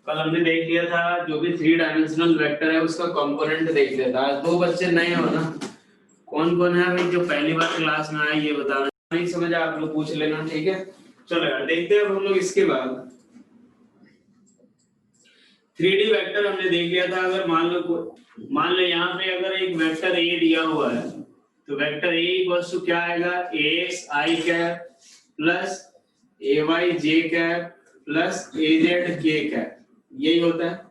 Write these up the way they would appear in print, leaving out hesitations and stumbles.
कल हमने देख लिया था जो भी 3 डायमेंशनल वेक्टर है उसका कंपोनेंट देख लिया था। आज 2 बच्चे नए हो ना, कौन कौन है अभी जो पहली बार क्लास में आए ये बताना। नहीं समझ आप लोग पूछ लेना, ठीक है। चलो यार देखते हैं अब हम लोग इसके बाद 3D वेक्टर हमने देख लिया था। अगर मान लो यहाँ पे अगर एक वेक्टर ए दिया हुआ है तो वेक्टर ए इक्वल्स टू क्या आएगा, ax I cap plus ay j cap plus az k cap, यही होता है।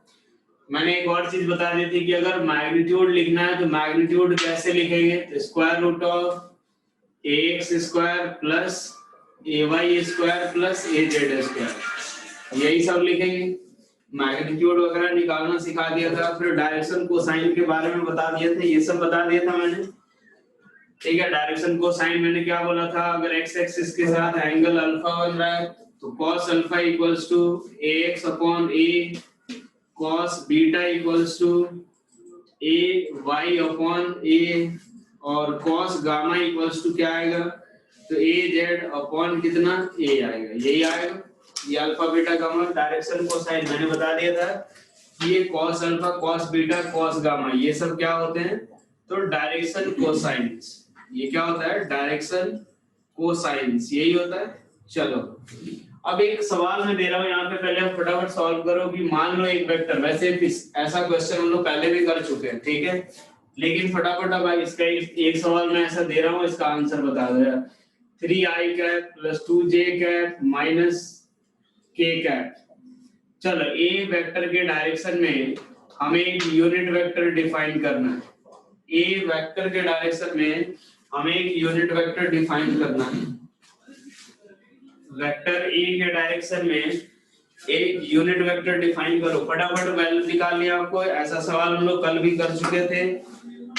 मैंने एक और चीज बता दी थी कि अगर मैग्नीट्यूड लिखना है तो मैग्नीट्यूड कैसे लिखेंगे, तो square root of ax square plus ay square plus az square, यही सब लिखेंगे। मैग्नीट्यूड वगैरह निकालना सिखा दिया था। फिर डायरेक्शन कोसाइन के बारे में बता दिए थे, ये सब बता दिया था मैंने, ठीक है। डायरेक्शन कोसाइन मैंने क्या बोला था, अगर x एक्सिस के साथ एंगल अल्फा बन रहा है तो cos alpha equals to ax upon a, cos beta equals to a y upon a, और cos गामा इक्वल्स टू क्या आएगा, तो a z अपॉन कितना a आएगा, यही आएगा। ये alpha beta gamma direction cosine मैंने बता दिया था। ये cos alpha cos beta cos gamma ये सब क्या होते हैं, तो डायरेक्शन कोसाइन्स। ये क्या होता है, डायरेक्शन कोसाइन्स, यही होता है। चलो अब एक सवाल मैं दे रहा हूं यहाँ पे, पहले आप फटाफट सॉल्व करो कि मान लो एक वेक्टर, वैसे ऐसा क्वेश्चन हम लोग पहले भी कर चुके हैं, ठीक है, लेकिन फटाफट अब इसका एक सवाल मैं ऐसा दे रहा हूँ, इसका आंसर बता दो यार। 3i cap plus 2j cap minus k cap. चलो ए वेक्टर के डायरेक्शन में हमें एक यूनिट वेक्टर डिफाइन करना है। ए वेक्टर के डायरेक्शन में हमें एक यूनिट वेक्टर डिफाइन करना है। वेक्टर ए के डायरेक्शन में एक यूनिट वेक्टर डिफाइन करो। फटाफट वैल्यू निकाल लिया आपको, ऐसा सवाल हम लोग कल भी कर चुके थे,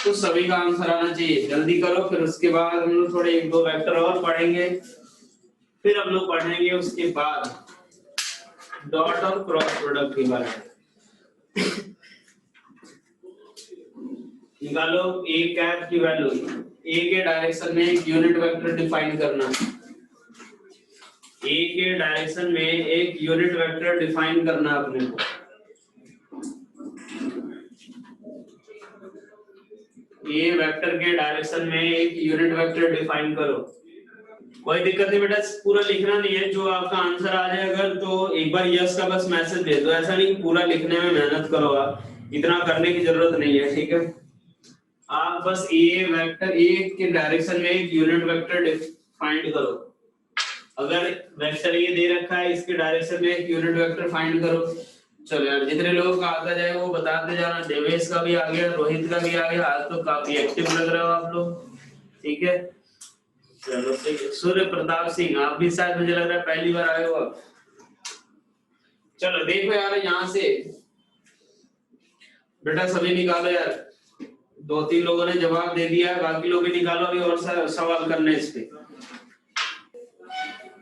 तो सभी का आंसर आना चाहिए। जल्दी करो, फिर उसके बाद हम लोग थोड़े 1-2 वेक्टर और पढ़ेंगे, फिर हम लोग पढ़ेंगे उसके बाद डॉट और क्रॉस प्रोडक्ट के बारे में। निकालो ए कैप की वैल्यू। ए के डायरेक्शन में एक यूनिट वेक्टर डिफाइन करना। ए के डायरेक्शन में एक यूनिट वेक्टर डिफाइन करना अपने को। ए वेक्टर के डायरेक्शन में एक यूनिट वेक्टर डिफाइन करो। कोई दिक्कत नहीं बेटा, पूरा लिखना नहीं है, जो आपका आंसर आ जाए अगर तो एक बार यस का बस मैसेज दे दो। ऐसा नहीं पूरा लिखने में मेहनत करो, आप इतना करने की जरूरत नहीं है, ठीक है। आप बस ए वेक्टर ए के डायरेक्शन में एक यूनिट वेक्टर डिफाइन करो। अगर वेक्टर ये दे रखा है, इसके डायरेक्शन में एक यूनिट वेक्टर फाइंड करो। चलो यार जितने लोगों का आता जाए वो बताते जाना। देवेश का भी आ गया, रोहित का भी आ गया, आज तो काफी एक्टिव लग रहे हो आप लोग, ठीक है। चलो सूर्य प्रताप सिंह, आप भी शायद मुझे लग रहा है पहली बार आए हो आप। चलो देखो यार यहाँ से बेटा सभी निकालो यार। 2-3 लोगों ने जवाब दे दिया है, बाकी लोग भी निकालो अभी और सवाल करने इस पे।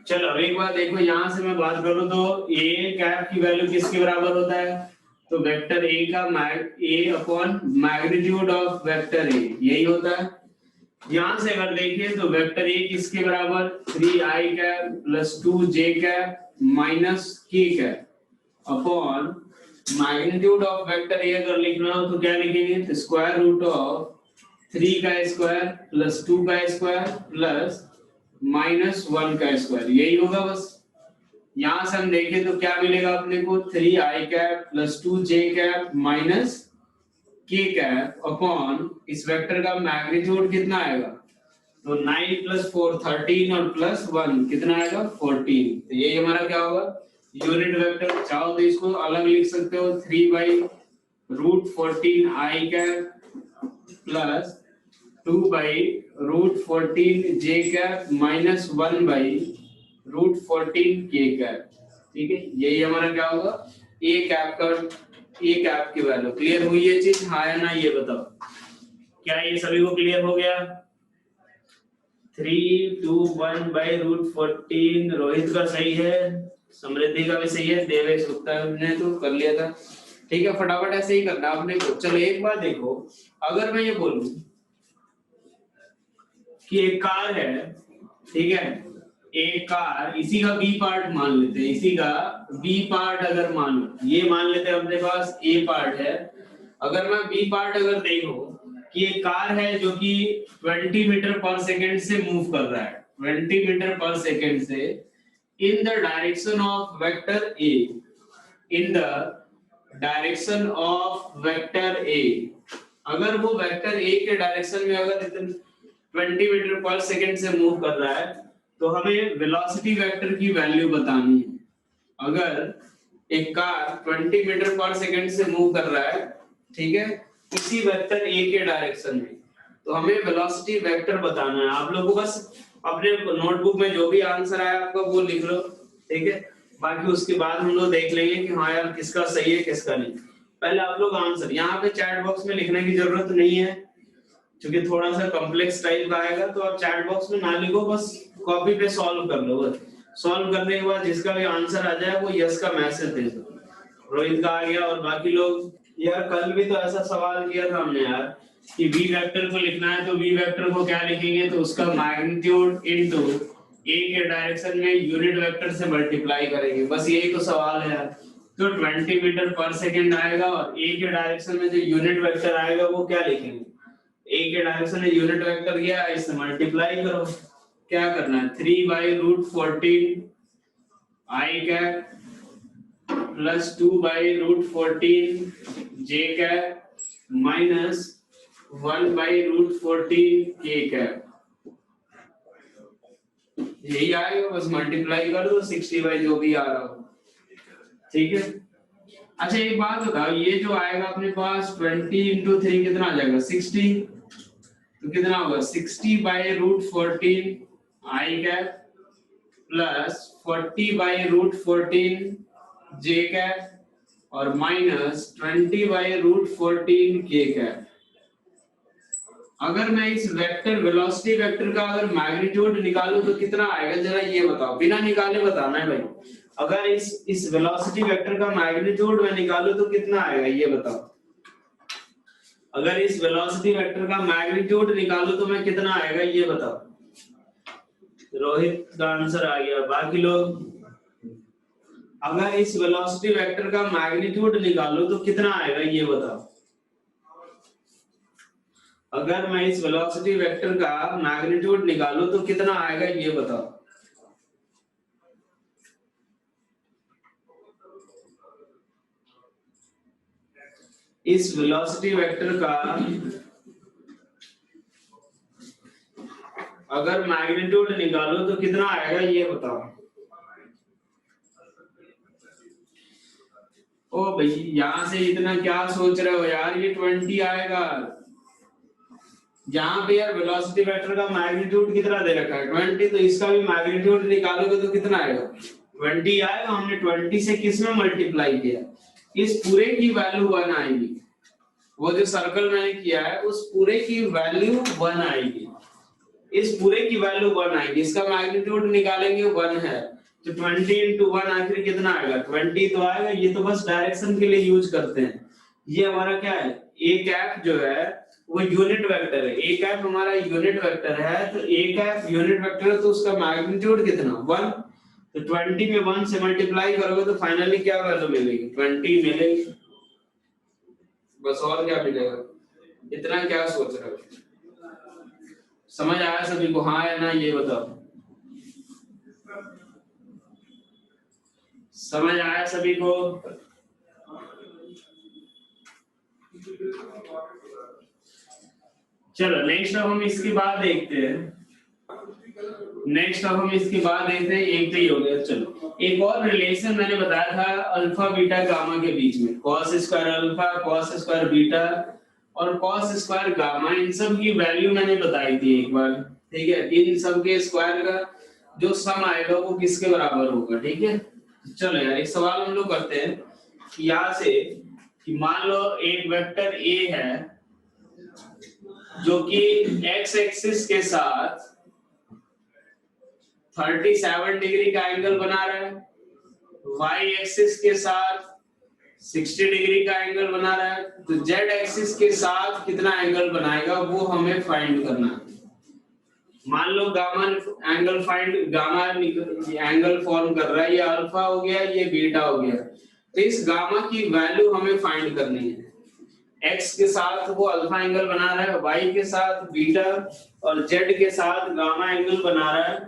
चलो अब एक बार देखो, यहाँ से मैं बात करूं तो ए कैप की वैल्यू किसके बराबर होता है, तो वेक्टर ए का A upon magnitude of vector A, यही होता है। यहाँ से अगर देखें तो वेक्टर ए किसके बराबर, 3i cap plus 2j cap minus k cap upon magnitude of vector ए अगर लिखना हो तो क्या लिखेंगे, तो स्क्वायर रूट ऑफ 3 का स्क्वायर प्लस 2 का स्क्वायर प्लस माइनस 1 का स्क्वायर, यही होगा बस। यहां से हम देखें तो क्या मिलेगा अपने को, 3i cap plus 2j cap minus k cap upon इस वेक्टर का मैग्नीट्यूड कितना आएगा, तो 9 प्लस 4 13 और प्लस 1 कितना आएगा 14। तो ये हमारा क्या होगा, यूनिट वेक्टर। चाहो तो इसको अलग लिख सकते हो, 3/√14i cap plus 2/√14j cap minus 1/√14k cap, ठीक है। यही हमारा क्या होगा, ए कैप का ए कैप की वैल्यू। क्लियर हुई ये चीज, हाँ या ना ये बताओ। क्या ये सभी को क्लियर हो गया? 3/√14 रोहित का सही है, समृद्धि का भी सही है, देवेश गुप्ता ने तो कर लिया था, ठीक है। फटाफट ऐसे ही करना आपने को। चलो एक बात देखो, अगर मैं ये बोलूं कि एक कार है, ठीक है, एक कार, इसी का बी पार्ट मान लेते हैं, इसी का बी पार्ट अगर मान लो, ये मान लेते हैं अपने पास ए पार्ट है। अगर मैं बी पार्ट अगर देखो कि एक कार है जो कि 20 मीटर पर सेकंड से मूव कर रहा है, 20 मीटर पर सेकंड से in the direction of vector A, in the direction of vector ए। अगर वो वेक्टर ए के डायरेक्शन में अगर 20 मीटर पर सेकंड से मूव कर रहा है तो हमें वेलोसिटी वेक्टर की वैल्यू बतानी है। अगर एक कार 20 मीटर पर सेकंड से मूव कर रहा है, ठीक है, इसी वेक्टर ए के डायरेक्शन में, तो हमें वेलोसिटी वेक्टर बताना है। आप लोगों को बस अपने नोटबुक में जो भी आंसर आया आपका वो लिख लो, ठीक है। बाकी उसके बाद हम लोग देख लेंगे कि हाँ यार किसका सही है किसका नहीं। पहले आप लोग आंसर यहाँ पे चैट बॉक्स में लिखने की जरूरत नहीं है, क्योंकि थोड़ा सा कॉम्प्लेक्स टाइप का आएगा, तो आप चैट बॉक्स में ना लिखो, बस कॉपी पे सॉल्व कर लो। बस सॉल्व करने के बाद जिसका भी आंसर आ जाए वो यस का मैसेज दे दो। रोहित का आ गया, और बाकी लोग, यार कल भी तो ऐसा सवाल किया था हमने यार कि v वेक्टर को लिखना है, तो v वेक्टर को क्या लिखेंगे, तो उसका मैग्नीट्यूड इनटू a के डायरेक्शन में यूनिट वेक्टर से मल्टीप्लाई करेंगे। बस यही तो सवाल है यार। तो 20 मीटर पर सेकंड आएगा और a के डायरेक्शन में जो यूनिट वेक्टर आएगा वो क्या लिखेंगे, a के डायरेक्शन में यूनिट वेक्टर क्या है, इससे मल्टीप्लाई करो। क्या करना है, 3/√14 i cap plus 2/√14 j cap minus 1/√14 k cap, यही आएगा। बस मल्टीप्लाई कर दो 60 बाई जो भी आ रहा हो, ठीक है। अच्छा एक बात बताओ, ये जो आएगा अपने पास 20 × 3 कितना आ जाएगा, 60, तो कितना होगा 60/√14 i cap plus 40/√14 j cap और माइनस 20/√14 k कैप। अगर मैं इस वेक्टर वेलोसिटी वेक्टर का अगर मैग्नीट्यूड निकालूं तो कितना आएगा, जरा ये बताओ, बिना निकाले बताना है भाई। अगर इस वेलोसिटी वेक्टर का मैग्नीट्यूड मैं निकालूं तो कितना आएगा, ये बताओ। अगर इस वेलोसिटी वेक्टर का मैग्नीट्यूड निकालूं तो मैं कितना आएगा, ये बताओ। रोहित का आंसर आ गया। बाकी लोग, अगर इस वेलोसिटी वेक्टर का मैग्नीट्यूड निकालूं तो कितना आएगा, ये बताओ। अगर मैं इस वेलोसिटी वेक्टर का मैग्नीट्यूड निकालूं तो कितना आएगा, ये बताओ। इस वेलोसिटी वेक्टर का अगर मैग्नीट्यूड निकालो तो कितना आएगा, ये बताओ। ओ भाई यहां से इतना क्या सोच रहे हो यार, ये 20 आएगा। जहां पे यार वेलोसिटी वेक्टर का मैग्नीट्यूड कितना दे रखा है 20, तो इसका भी मैग्नीट्यूड निकालोगे तो कितना आएगा 20 आएगा। हमने 20 से किस में मल्टीप्लाई किया, इस पूरे की वैल्यू 1 आएगी। वो जो सर्कल मैंने किया है उस पूरे की वैल्यू 1 आएगी, इस पूरे की वैल्यू 1 आएगी। इसका मैग्नीट्यूड निकालेंगे 1 है, तो 20 × 1 आखिर कितना आएगा 20 तो आएगा। ये तो बस डायरेक्शन के लिए यूज करते हैं। ये हमारा क्या है, ए कैप जो है वो यूनिट वेक्टर है, ए कैप हमारा यूनिट वेक्टर है, तो ए कैप यूनिट वेक्टर है तो उसका मैग्नीट्यूड कितना 1, तो 20 में 1 से मल्टीप्लाई करोगे तो फाइनली क्या वैल्यू मिलेगी 20 मिलेगी। बस और क्या मिलेगा, इतना क्या सोच रहे हो। समझ आया सभी को, हाँ या ना, ये बताओ। समझ आया सभी को। चलो नेक्स्ट अब हम इसके बाद देखते हैं, एक तो ही हो गया। चलो एक और रिलेशन मैंने बताया था अल्फा बीटा गामा के बीच में, cos square alpha, cos square beta और कॉस स्क्वायर गामा, इन सब की वैल्यू मैंने बताई थी एक बार, ठीक है। इन सब के स्क्वायर का जो सम आएगा वो किसके बराबर होगा, ठीक है। चलो यार एक सवाल हम लोग करते हैं कि यहाँ से कि मान लो एक वेक्टर ए है जो कि एक्स एक्सिस के साथ 37 डिग्री का एंगल बना रहा है, वाई एक्सिस के साथ 60 डिग्री का एंगल बना रहा है, तो जेड एक्सिस के साथ कितना एंगल बनाएगा वो हमें फाइंड करना है। मान लो gamma angle find, gamma angle form कर रहा है, ये अल्फा हो गया, ये बीटा हो गया। तो इस गामा की वैल्यू हमें फाइंड करनी है। x के साथ वो अल्फा एंगल बना रहा है, y के साथ बीटा और z के साथ गामा एंगल बना रहा है,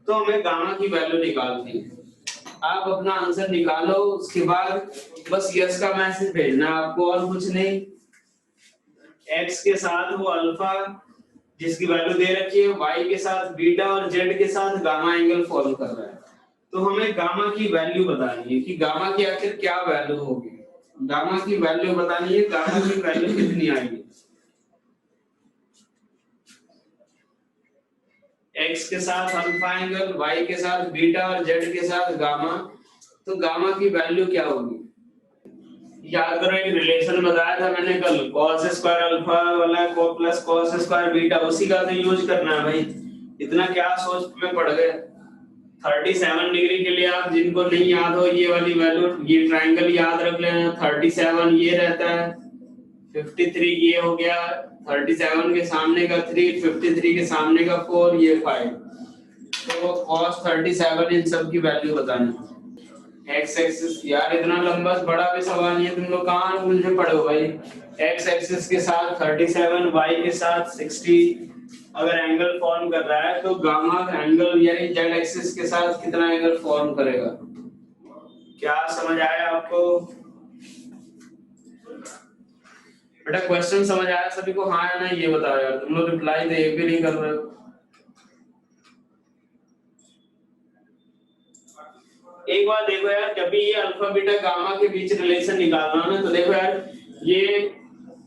तो हमें गामा की वैल्यू निकालनी है। आप अपना आंसर निकालो, उसके बाद बस यस का मैसेज भेजना आपको, और कुछ नहीं। x के साथ वो अल्फा जिसकी वैल्यू दे रखी है, y के साथ बीटा और z के साथ गामा एंगल फॉलो कर रहा है। तो हमें गामा की वैल्यू बतानी है कि गामा की आखिर क्या वैल्यू होगी। गामा की वैल्यू बतानी है, गामा की वैल्यू कितनी आएगी। x के साथ अल्फा एंगल, y के साथ बीटा और z के साथ गामा, तो गामा की वैल्यू क्या होगी। याद करो एक रिलेशन बताया था मैंने कल, cos स्क्वायर अल्फा वाला को प्लस cos स्क्वायर बीटा, उसी का तो यूज करना है भाई। इतना क्या सोच में पड़ गए। 37 डिग्री के लिए आप जिनको नहीं याद हो ये वाली वैल्यू, ये ट्रायंगल याद रख लेना। 37 ये रहता है, 53 ये हो गया, 37 के सामने का 3, 53 के सामने का 4, ये 5। तो cos 37 इन सब की वैल्यू बतानी। एक्स एक्सिस, यार इतना लंबा बड़ा भी सवाल नहीं है, तुम लोग कहाँ उलझे पड़े हो भाई। एक्स एक्सिस के साथ 37, वाई के साथ 60 अगर एंगल फॉर्म कर रहा है, तो गामा एंगल यानी जेड एक्सिस के साथ कितना एंगल फॉर्म करेगा। क्या समझ आया आपको बेटा? क्वेश्चन समझ आया सभी को? हाँ या नहीं ये बताओ यार, तुम लोग रिप्लाई तो एक भी नहीं कर रहे हो। एक बार देखो यार, जब भी ये अल्फा बीटा गामा के बीच रिलेशन निकालना है ना, तो देखो यार ये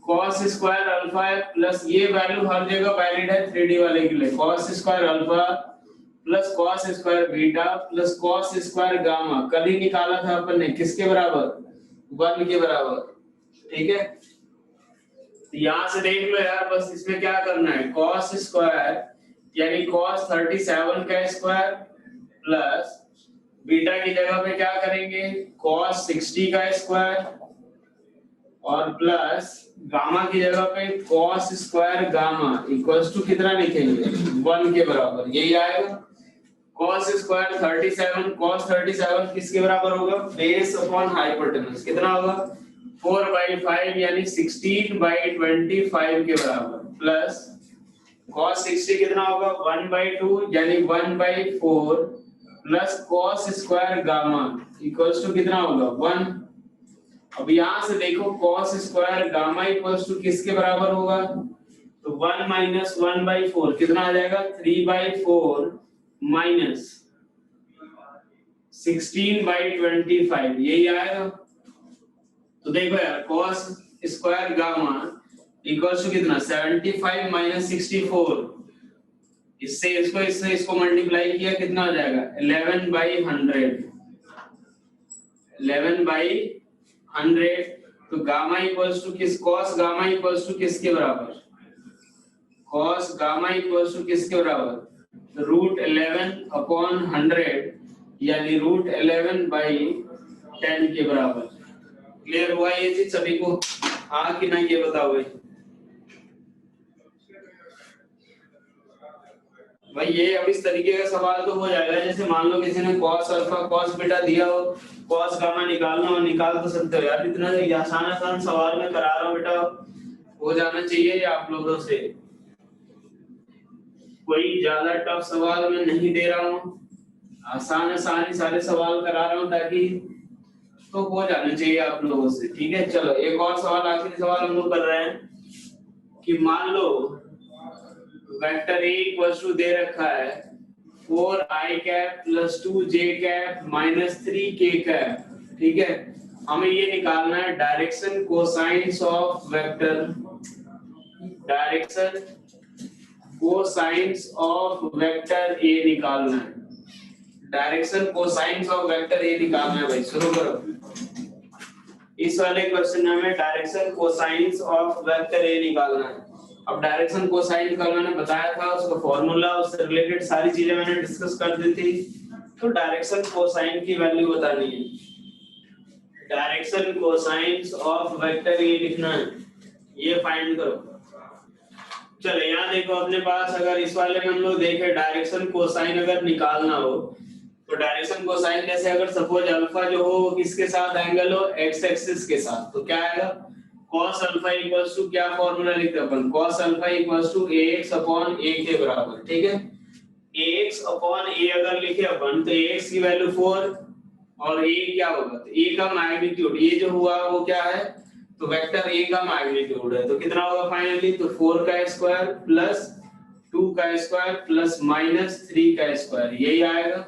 cos स्क्वायर अल्फा है प्लस ये वैल्यू हर जगह वैलिड है 3D वाले के लिए, cos square alpha plus cos square beta plus cos square gamma, कल ही निकाला था अपन ने, किसके बराबर, 1 के बराबर। ठीक है, यहां से देख लो यार, बस इसमें क्या करना है, cos स्क्वायर यानी cos 37 का स्क्वायर प्लस बीटा की जगह पे क्या करेंगे cos 60 का स्क्वायर और प्लस गामा की जगह पे cos square gamma equals to कितना लिखेंगे 1 के बराबर, यही आएगा। cos स्क्वायर 37, cos 37 किसके बराबर होगा, बेस अपॉन हाइपोटेनस, कितना होगा 4/5 यानी 16/25 के बराबर, प्लस cos 60 कितना होगा 1/2 यानी 1/4 plus cos square gamma equals to कितना होगा 1। अब यहां से देखो cos square gamma equals to किसके बराबर होगा, तो 1 माइनस 1/4 कितना आ जाएगा 3/4 माइनस 16/25, यही आएगा। तो देखो यार cos square gamma equals to कितना 75 माइनस 64, इससे इसको मल्टीप्लाई किया कितना हो जाएगा 11/100, 11/100। तो गामा इक्वल्स टू किस, cos गामा इक्वल्स टू किसके बराबर, cos गामा इक्वल्स टू किसके बराबर √11/100 यानी √11/10 के बराबर। क्लियर हुआ ये चीज सभी को? हाँ कि नहीं ये बताओ भाई। भाई ये अब इस तरीके का सवाल तो हो जाएगा, जैसे मान लो किसी ने cos अल्फा cos बीटा दिया हो, cos गामा निकालना हो, निकाल तो सकते हो यार, इतना आसान सवाल में करा रहा हूँ बेटा, हो जाना चाहिए आप लोगों से। कोई ज्यादा टफ सवाल मैं नहीं दे रहा हूँ, आसान ही सारे सवाल करा रहा हूँ ताकि तो हो जाना चाहिए आप लोगों से। ठीक है, चलो एक और सवाल, आखिरी सवाल हम लोग कर रहे हैं कि मान लो वेक्टर ए इक्वल्स टू दे रखा है 4i cap plus 2j cap minus 3k cap. ठीक है, हमें ये निकालना है direction cosines of vector, direction cosines of vector ए निकालना है, डायरेक्शन कोसाइन्स ऑफ वेक्टर ए निकालना है। भाई शुरू करो, इस वाले क्वेश्चन में हमें डायरेक्शन कोसाइन्स ऑफ वेक्टर ए निकालना है। अब डायरेक्शन कोसाइन का मैंने बताया था, उसका फॉर्मूला, उससे रिलेटेड सारी चीजें मैंने डिस्कस कर दी थी। तो डायरेक्शन कोसाइन की वैल्यू बतानी है, डायरेक्शन कोसाइन्स ऑफ वेक्टर ये लिखना है, ये फाइंड करो। चलो यहाँ देखो अपने पास, अगर इस वाले में हम लोग देखें डायरेक्शन कोसाइन अगर निकालना हो तो डायरेक्शन कोसाइन जैसे अगर सपोज अल्फा जो हो किसके साथ एंगल हो, एक्स एक्सिस के साथ, तो क्या आएगा cos अल्फा इक्वल्स टू, क्या फॉर्मूला लिखते हैं अपन, cos alpha equals to ax upon a के बराबर, ठीक है। ax अपॉन a अगर लिखे अपन तो ax की वैल्यू 4 और a क्या होगा, तो a का मैग्नीट्यूड, ये जो हुआ वो क्या है, तो वेक्टर a का मैग्नीट्यूड है, तो कितना होगा फाइनली, तो 4 का स्क्वायर प्लस 2 का स्क्वायर प्लस माइनस 3 का स्क्वायर, यही आएगा।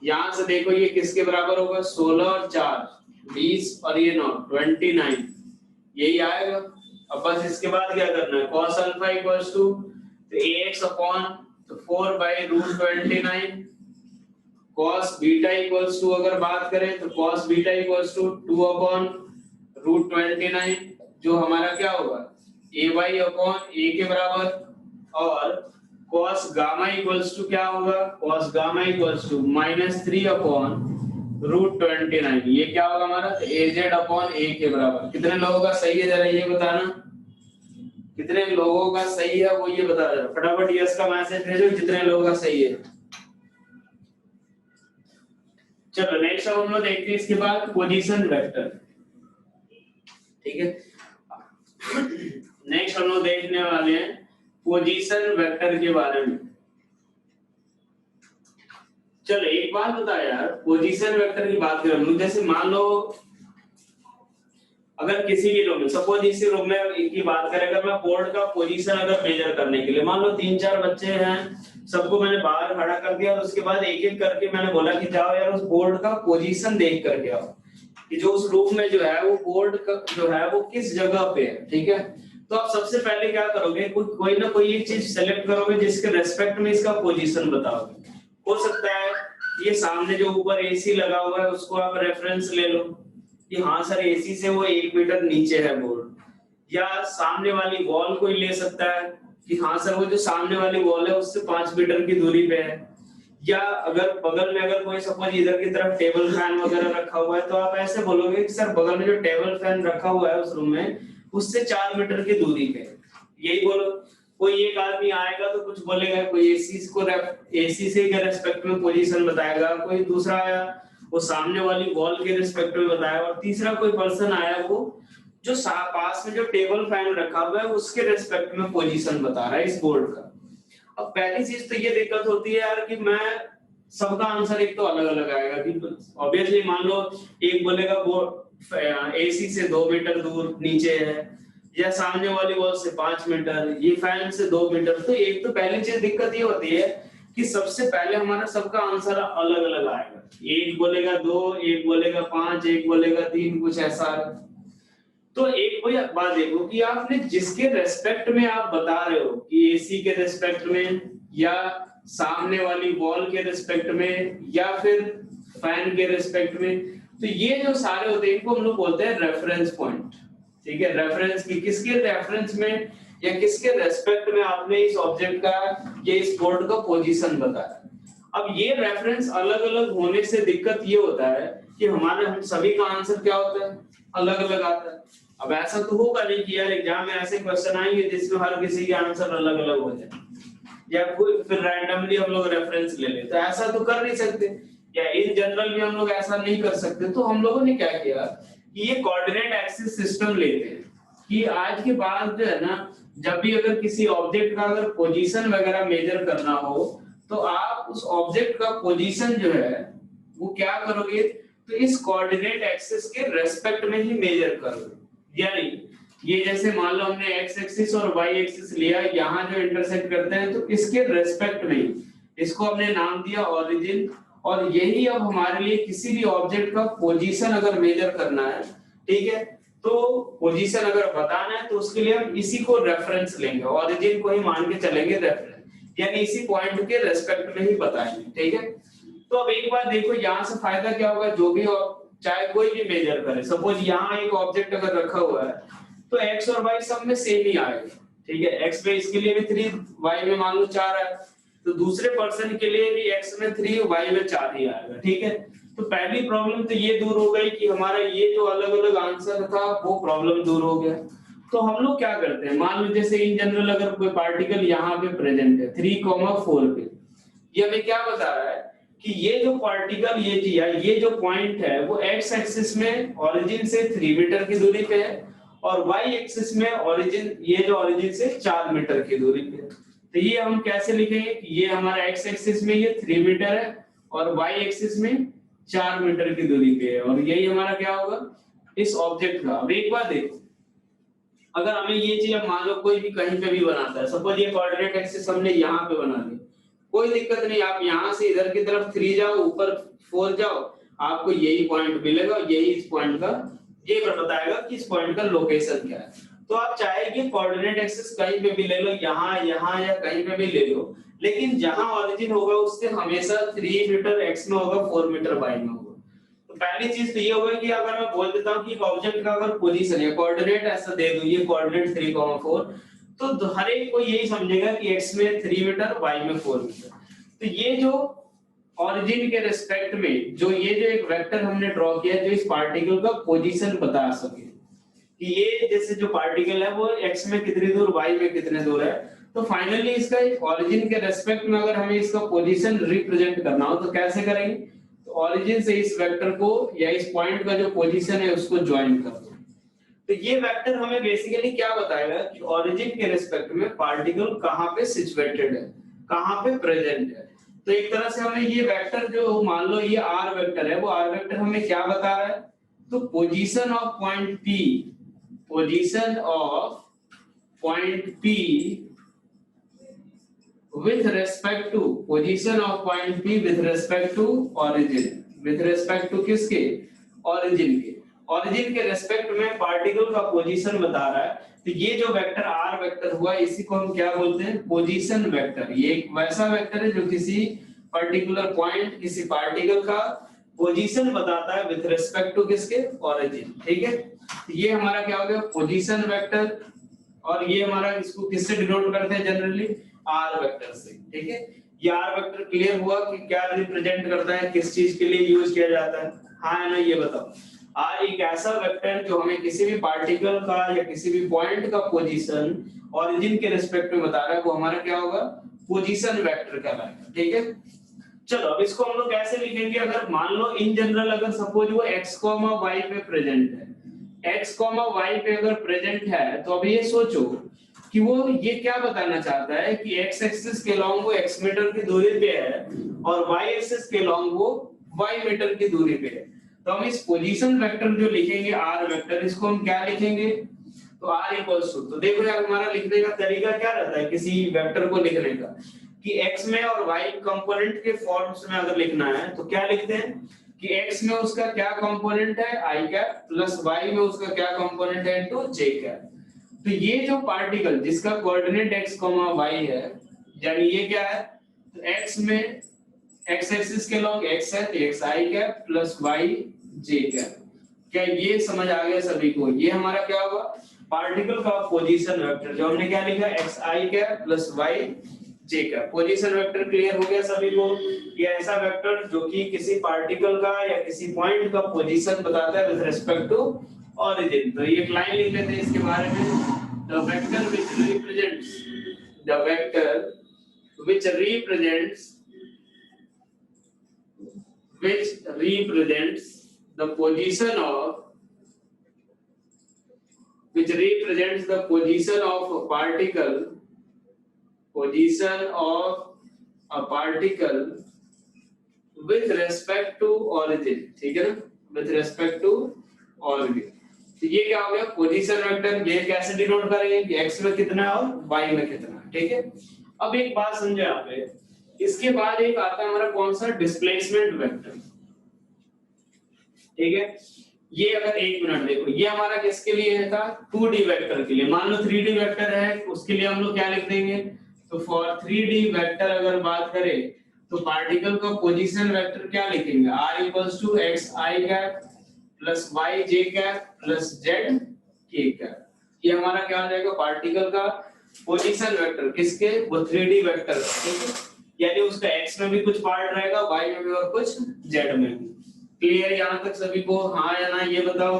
यहां से देखो ये किसके बराबर होगा, 16 और 4 20 और ये 9 29, यही आएगा। अब बस इसके बाद क्या करना है, cos alpha equals to ax upon तो 4 by root 29, cos beta equals to अगर बात करें तो cos beta equals to 2 upon root 29, जो हमारा क्या होगा a बाई अपॉन a के बराबर, और cos गामा इक्वल्स टू क्या होगा, cos gamma equals to -3 upon root 29, ये क्या होगा हमारा az अपॉन a के बराबर। कितने लोगों का सही है जरा ये बताना, कितने लोगों का सही है वो ये बता दो फटाफट, यस का मैसेज भेजो जितने लोगों का सही है। चलो नेक्स्ट हम लोग देखते हैं इसके बाद पोजीशन वेक्टर, ठीक है। नेक्स्ट हम लोग देखने वाले हैं पोजीशन वेक्टर के बारे में। चलो एक बात बता यार, पोजीशन वेक्टर की बात करें, जैसे मान लो अगर किसी भी रूम में, सपोज इसी रूम में एक ही बात करें, अगर मैं बोर्ड का पोजीशन अगर मेजर करने के लिए, मान लो 3-4 बच्चे हैं, सबको मैंने बाहर खड़ा कर दिया और उसके बाद एक एक करके मैंने बोला कि जाओ यार उस बोर्ड का पोजीशन देख करके आओ, कि जो उस रूम में जो है वो बोर्ड का जो है वो किस जगह पे है, ठीक है। तो आप सबसे पहले क्या करोगे, कोई ना कोई एक चीज सेलेक्ट करोगे जिसके रेस्पेक्ट में इसका पोजीशन बताओगे। हो सकता है ये सामने जो ऊपर एसी लगा हुआ है उसको आप रेफरेंस ले लो कि हाँ सर एसी से वो 1 मीटर नीचे है बोर्ड, या सामने वाली वॉल कोई ले सकता है कि हाँ सर वो जो सामने वाली वॉल है उससे 5 मीटर की दूरी पे है, या अगर बगल में अगर कोई सपोज इधर की तरफ टेबल फैन वगैरह रखा हुआ है तो आप ऐसे बोलोगे कि सर बगल में जो टेबल फैन रखा हुआ है उस रूम में उससे 4 मीटर की दूरी पे, यही बोलो। कोई एक आदमी आएगा तो कुछ बोलेगा, कोई एसी से के रेस्पेक्ट में पोजीशन बताएगा, कोई दूसरा आया वो सामने वाली वॉल के रिस्पेक्ट में बताया, और तीसरा कोई पर्सन आया वो जो पास में जो टेबल फैन रखा हुआ है उसके रिस्पेक्ट में पोजीशन बता रहा है इस बोर्ड का। अब पहली चीज तो ये दिक्कत होती है यार कि मैं सबका आंसर एक तो अलग अलग आएगा, कि ऑब्वियसली मान लो एक बोलेगा बोर्ड एसी से 2 मीटर दूर नीचे है, या सामने वाली वॉल से 5 मीटर, ये फैन से 2 मीटर, तो एक तो पहली चीज दिक्कत ये होती है कि सबसे पहले हमारा सबका आंसर अलग अलग आएगा, एक बोलेगा 2, एक बोलेगा 5, एक बोलेगा 3, कुछ ऐसा है। तो एक कोई बात देखो कि आपने जिसके रेस्पेक्ट में आप बता रहे हो कि एसी के रेस्पेक्ट में, या सामने वाली वॉल के रेस्पेक्ट में, या फिर फैन के रेस्पेक्ट में, तो ये जो सारे होते हैं इनको हम लोग बोलते हैं रेफरेंस पॉइंट, ठीक है। रेफरेंस की किसके रेफरेंस में या किसके रेस्पेक्ट में आपने इस ऑब्जेक्ट का ये इस बोर्ड का पोजीशन बताया। अब ये रेफरेंस अलग अलग होने से दिक्कत ये होता है कि हमारे हम सभी का आंसर क्या होता है, अलग अलग आता है। अब ऐसा तो होगा नहीं कि यार एग्जाम में ऐसे क्वेश्चन आएंगे जिसमें हर किसी के आंसर अलग अलग हो जाए, या कोई फिर रैंडमली हम लोग रेफरेंस ले ले, तो ऐसा तो कर नहीं सकते, या इन जनरल भी हम लोग ऐसा नहीं कर सकते। तो हम लोगों ने क्या किया कि ये कोऑर्डिनेट एक्सिस सिस्टम लेते हैं कि आज के बाद जो है ना, जब भी अगर किसी ऑब्जेक्ट का अगर पोजीशन वगैरह मेजर करना हो तो आप उस ऑब्जेक्ट का पोजीशन जो है वो क्या करोगे, तो इस कोऑर्डिनेट एक्सिस के रेस्पेक्ट में ही मेजर करोगे। यानी ये जैसे मान लो हमने एक्स एक्सिस और वाई एक्सिस लिया, यहाँ जो इंटरसेक्ट करते हैं तो इसके रेस्पेक्ट में ही इसको हमने नाम दिया ओरिजिन, और यही अब हमारे लिए किसी भी ऑब्जेक्ट का पोजीशन अगर मेजर करना है, ठीक है, तो पोजीशन अगर बताना है तो उसके लिए हम इसी को रेफरेंस लेंगे, ओरिजिन को ही मान के चलेंगे रेफरेंस, यानी इसी पॉइंट के रेस्पेक्ट में ही बताएंगे, ठीक है। तो अब एक बार देखो यहाँ से फायदा क्या होगा, जो भी चाहे कोई भी मेजर करे, सपोज यहाँ एक ऑब्जेक्ट अगर रखा हुआ है तो x और y सब में सेम ही आएगा, ठीक है। x में इसके लिए भी 3, y में मान लो 4 है, तो दूसरे पर्सन के लिए भी x में 3, y में 4 ही आएगा, ठीक है। तो पहली प्रॉब्लम तो ये दूर हो गई कि हमारा ये जो अलग अलग आंसर था वो प्रॉब्लम दूर हो गया। तो हम लोग क्या करते हैं, मान लो जैसे इन जनरल अगर कोई पार्टिकल यहाँ पे प्रेजेंट है 3,4 पे, ये हमें क्या बता रहा है कि ये जो पार्टिकल ये जो पॉइंट है वो एक्स एक्सिस में ओरिजिन से 3 मीटर की दूरी पे है और वाई एक्सिस में ओरिजिन से 4 मीटर की दूरी पे है। तो ये हम कैसे लिखेंगे कि ये हमारा एक्स एक्सिस में ये 3 मीटर है और वाई एक्सिस में 4 मीटर की दूरी पे है और यही हमारा क्या होगा इस ऑब्जेक्ट का। अब एक बात देखो, अगर हमें ये चीज अब मान लो कोई भी कहीं पे भी बनाता है, सपोज ये कोऑर्डिनेट एक्सिस हमने यहाँ पे बना दी, कोई दिक्कत नहीं, आप यहाँ से इधर की तरफ 3 जाओ, ऊपर 4 जाओ, आपको यही पॉइंट मिलेगा, यही इस पॉइंट का ये बताएगा कि इस पॉइंट का लोकेशन क्या है। तो आप चाहे कि कोऑर्डिनेट एक्सिस कहीं पे भी ले लो, यहाँ यहाँ या कहीं पे भी ले लो, लेकिन जहां ओरिजिन होगा उससे हमेशा 3 मीटर एक्स में होगा, 4 मीटर वाई में होगा। तो पहली चीज तो ये होगा कि अगर मैं बोल देता हूँ कि ऑब्जेक्ट का अगर पोजीशन है, कोऑर्डिनेट ऐसा दे दूं, ये कोऑर्डिनेट 3,4, तो हर एक को यही समझेगा कि x में 3 मीटर y में 4 मीटर। तो ये जो ओरिजिन के रिस्पेक्ट में जो एक वेक्टर हमने ड्रॉ किया जो इस पार्टिकल का पोजीशन बता सके कि ये जैसे जो पार्टिकल है वो x में कितनी दूर, y में कितने दूर है। तो फाइनली इसका ओरिजिन के रिस्पेक्ट में अगर हमें इसका पोजीशन रिप्रेजेंट करना हो तो कैसे करेंगे, तो ओरिजिन से इस वेक्टर को या इस पॉइंट का जो पोजीशन है उसको ज्वाइन कर दो। तो ये वेक्टर हमें बेसिकली क्या बताएगा कि ओरिजिन के रिस्पेक्ट में पार्टिकल कहां पे सिचुएटेड है, कहां पे प्रेजेंट है। तो एक तरह से हमें ये वेक्टर जो मान लो ये r वेक्टर है, वो r वेक्टर हमें क्या बता रहा है, तो position of point P, position of point P with respect to, position of point P with respect to origin, with respect to किसके, origin के, origin के रेस्पेक्ट में पार्टिकल का पोजीशन बता रहा है। तो ये जो वेक्टर r वेक्टर हुआ इसी को हम क्या बोलते हैं, पोजीशन वेक्टर। ये एक वैसा वेक्टर है जो किसी पर्टिकुलर पॉइंट, किसी पार्टिकल का पोजीशन बताता है विद रिस्पेक्ट टू किसके, ओरिजिन। ठीक है, तो ये हमारा क्या हो गया पोजीशन वेक्टर, और ये हमारा इसको किससे डिनोट करते हैं जनरली, r वेक्टर से। ठीक है, ये r वेक्टर क्लियर हुआ कि क्या रिप्रेजेंट करता है, किस चीज के लिए यूज किया जाता है, हाँ है ना, ये बताओ। r एक ऐसा वेक्टर जो हमें किसी भी पार्टिकल का या किसी भी पॉइंट का पोजीशन ओरिजिन के रिस्पेक्ट में बता रहा है, वो हमारा क्या होगा, पोजीशन वेक्टर कहलाएगा। ठीक है, चलो अब इसको हम लोग कैसे लिखेंगे, अगर मान लो इन जनरल अगर सपोज वो x, y पे प्रेजेंट है, x, y पे अगर प्रेजेंट है, तो अब ये सोचो कि वो ये क्या बताना चाहता है कि x एक्सिस के लॉन्ग वो x मीटर की दूरी पे है और y एक्सिस के लॉन्ग वो y मीटर की दूरी पे है। तो हम इस पोजीशन वेक्टर जो लिखेंगे r वेक्टर, इसको हम क्या लिखेंगे, तो r इक्वल्स टू, तो देखो यार हमारा लिखने का तरीका क्या रहता है किसी वेक्टर को लिखने का, कि x में और y कंपोनेंट के फॉर्म्स में अगर लिखना है तो क्या लिखते हैं कि x में उसका क्या कंपोनेंट है i कैप प्लस y में उसका क्या कंपोनेंट है इनटू j कैप। तो ये जो पार्टिकल जिसका कोऑर्डिनेट x, y है, यानी ये क्या है, तो x में x एक्सिस के लॉन्ग x है तो x i cap plus y j cap. क्या ये समझ आ गया सभी को, ये हमारा क्या होगा पार्टिकल का पोजीशन वेक्टर, जो हमने क्या लिखा x i cap plus y j cap. Position vector clear हो गया सभी को, ये ऐसा वेक्टर जो कि किसी पार्टिकल का या किसी पॉइंट का पोजीशन बताता है विद रिस्पेक्ट टू origin। तो ये एक लाइन लिख लेते हैं इसके बारे में, the vector which represents, the vector which represents the position of, which represents the position of a particle, position of a particle with respect to origin। ठीक है ना, with respect to origin। तो ये क्या हो गया पोजीशन वेक्टर, ये कैसे डिनोट करेंगे कि x में कितना है और y में कितना है। ठीक है, अब एक बात समझो यहाँ पे, इसके बाद एक आता है हमारा कौन सा, डिस्प्लेसमेंट वेक्टर। ठीक है, ये अगर एक मिनट देखो, ये हमारा किसके लिए है था, 2D वेक्टर के लिए। मान लो 3D वेक्टर है, उसके लिए हम लोग क्या लिख देंगे, तो फॉर 3D वेक्टर अगर बात करें तो पार्टिकल का पोजीशन वेक्टर क्या लिखेंगे, r equals to x i cap plus y j cap plus z k cap. ये हमारा क्या हो जाएगा पार्टिकल का पोजीशन वेक्टर, किसके, वो 3D वेक्टर। ठीक है, यानी उसका x में भी कुछ पार्ट रहेगा, y में भी और कुछ z में भी। क्लियर यहाँ तक सभी को, हाँ या ना ये बताओ।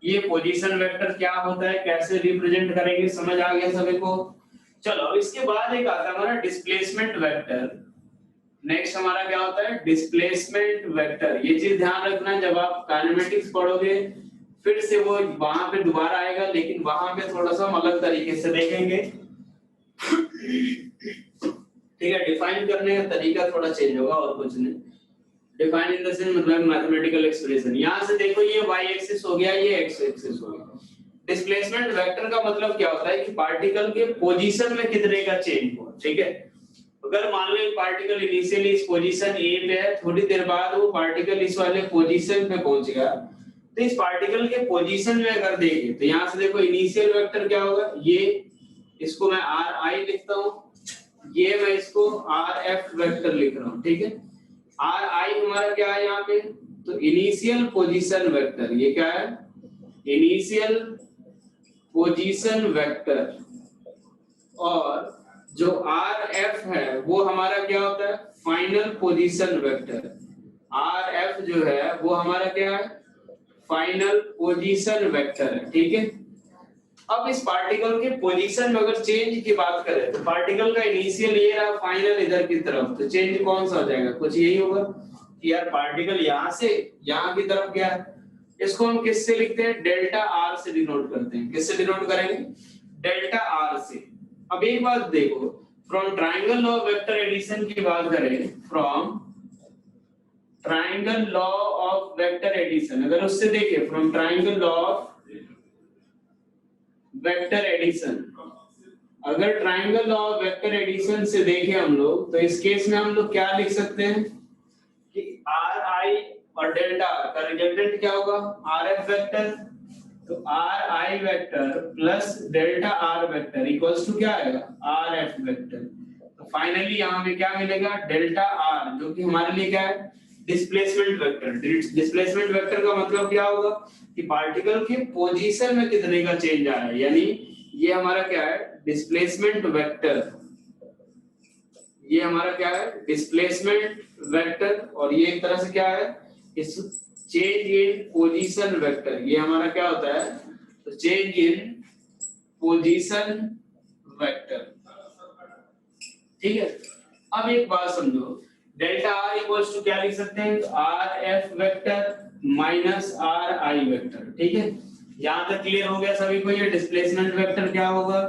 ये पोजीशन वेक्टर क्या होता है, कैसे रिप्रेजेंट करेंगे, समझ आ गया सभी को। चलो अब इसके बाद एक आता है हमारा डिस्प्लेसमेंट वेक्टर। नेक्स्ट हमारा क्या होता है, डिस्प्लेसमेंट वेक्टर। ये चीज ध्यान रखना, जब आप काइनेमेटिक्स पढ़ोगे फिर से वो वहां पे दोबारा आएगा, लेकिन वहां पे थोड़ा सा हम अलग तरीके से देखेंगे। ठीक है, डिफाइन करने का तरीका थोड़ा चेंज होगा और कुछ नहीं। डिफाइन इन द सेंस मतलब मैथमेटिकल एक्सप्रेशन। यहां से देखो ये y एक्सिस हो गया, ये x एक्सिस हो गया। डिस्प्लेसमेंट वेक्टर का मतलब क्या होता है कि पार्टिकल के पोजीशन में कितने का चेंज हुआ। ठीक है, अगर मान लो एक पार्टिकल इनिशियली इस पोजीशन A पे है, थोड़ी देर बाद वो पार्टिकल इस वाले पोजीशन पे पहुंच गया, तो इस पार्टिकल के पोजीशन में अगर देखें तो यहां से देखो इनिशियल वेक्टर क्या होगा, ये इसको मैं ri लिखता हूं, ये मैं इसको rf वेक्टर लिख रहा हूं। ठीक है, ri हमारा क्या है यहाँ पे, तो इनिशियल पोजीशन वेक्टर। ये क्या है, इनिशियल पोजीशन वेक्टर। और जो rf है वो हमारा क्या होता है, फाइनल पोजीशन वेक्टर। rf जो है वो हमारा क्या है, फाइनल पोजीशन वेक्टर है। ठीक है, अब इस पार्टिकल के पोजीशन में अगर चेंज की बात करें तो पार्टिकल का इनिशियल ये रहा, फाइनल इधर की तरफ, तो चेंज कौन सा हो जाएगा, कुछ यही होगा कि यार पार्टिकल यहाँ से यहाँ की तरफ गया। इसको हम किससे लिखते हैं, डेल्टा आर से डिनोट करते हैं। किससे डिनोट करेंगे, डेल्टा आर से। अब एक बात देखो, from triangle law of vector addition की बात करें, from triangle law of vector addition, अगर उससे देखें from triangle law of vector addition, अगर triangle law of vector addition से देखें हम लोग, तो इस केस में हम लोग क्या लिख सकते हैं कि आर आई और डेल्टा आर का रिजल्टेंट क्या होगा, आर एफ वेक्टर। तो r i vector plus delta r vector equals to क्या आएगा, आर एफ वेक्टर। तो फाइनली यहाँ पे क्या मिलेगा, डेल्टा आर, जो कि हमारे लिए क्या है, डिस्प्लेसमेंट वेक्टर। डिस्प्लेसमेंट वेक्टर का मतलब क्या होगा कि पार्टिकल के पोजीशन में कितने का चेंज आया है, यानी ये हमारा क्या है, डिस्प्लेसमेंट वेक्टर। ये हमारा क्या है, डिस्प्लेसमेंट वेक्टर। और ये एक तरह से क्या है, इस चेंज इन पोजीशन वेक्टर। ये हमारा क्या होता है, तो चेंज इन पोजीशन वेक्टर। ठीक है, अब एक बात समझो, डेल्टा आर इक्वल्स टू क्या लिख सकते हैं, are f vector minus are i vector. ठीक है, यहां तक क्लियर हो गया सभी को। ये डिस्प्लेसमेंट वेक्टर क्या होगा,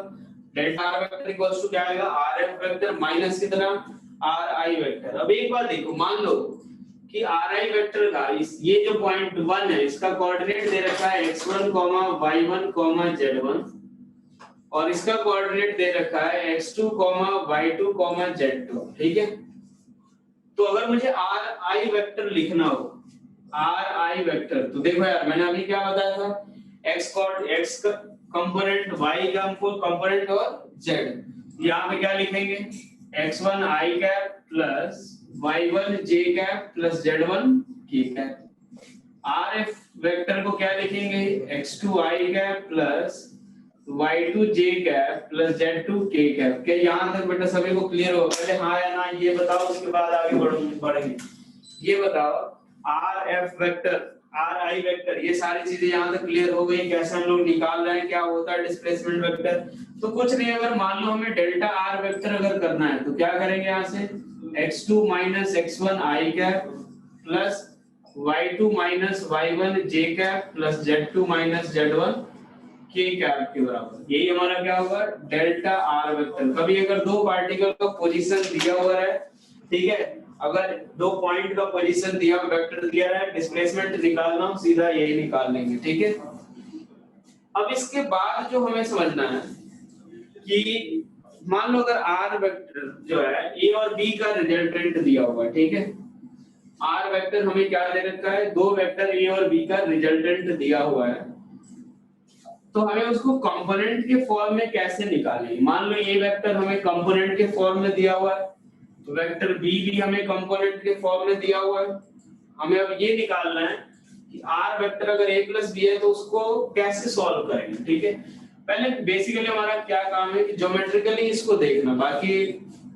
delta r vector equals to क्या आएगा, आर एफ वेक्टर माइनस कितना, आर आई वेक्टर। अब एक बात देखो, मान लो कि आर आई वेक्टर का ये जो पॉइंट 1 है, इसका कोऑर्डिनेट दे रखा है x1, y1, z1, और इसका कोऑर्डिनेट दे रखा है x2, y2, z2। ठीक है, तो अगर मुझे आर आई वेक्टर लिखना हो, आर आई वेक्टर, तो देखो यार मैंने अभी क्या बताया था, x कंपोनेंट, y का कंपोनेंट और z। यहाँ पे क्या लिखेंगे, x1 i cap plus y1 j cap plus z1 k cap. rf vector को क्या लिखेंगे, x2 i cap plus y2 j cap plus z2 k cap. क्या यहाँ तक बेटा सभी को क्लियर हो, पहले हाँ या ना ये बताओ, उसके बाद आगे बढ़ेंगे। ये बताओ rf वेक्टर, ri वेक्टर, ये सारी चीजें यहाँ तक क्लियर हो गई, कैसे हम लोग निकाल रहे हैं, क्या होता है डिस्प्लेसमेंट वेक्टर। तो कुछ नहीं, अगर मान लो हमें डेल्टा आर वेक्टर अगर करना है तो क्या करेंगे, यहाँ से x2 minus x1 i cap plus y2 minus y1 j cap plus z2 minus z1 k cap के बराबर। यही हमारा क्या होगा, डेल्टा आर वेक्टर। कभी अगर दो पार्टिकल का पोजीशन दिया हुआ है, ठीक है, अगर दो पॉइंट का पोजीशन दिया, वेक्टर दिया है, डिस्प्लेसमेंट निकालना हो, सीधा यही निकाल लेंगे। ठीक है, अब इसके बाद जो हमें समझना है कि मान लो अगर आर वेक्टर जो है ए और बी का रिजल्टेंट दिया हुआ है, ठीक है, आर वेक्टर हमें क्या दे रखा है, दो वेक्टर ए और बी का रिजल्टेंट दिया हुआ है, तो हमें उसको कंपोनेंट के फॉर्म में कैसे निकालेंगे। मान लो ये वेक्टर हमें कंपोनेंट के फॉर्म में दिया हुआ है, तो वेक्टर बी भी हमें कंपोनेंट के फॉर्म में दिया हुआ है। हमें अब ये निकालना है कि आर वेक्टर अगर a प्लस बी है तो उसको कैसे सॉल्व करेंगे। ठीक है, पहले बेसिकली हमारा क्या काम है कि ज्योमेट्रिकली इसको देखना, बाकी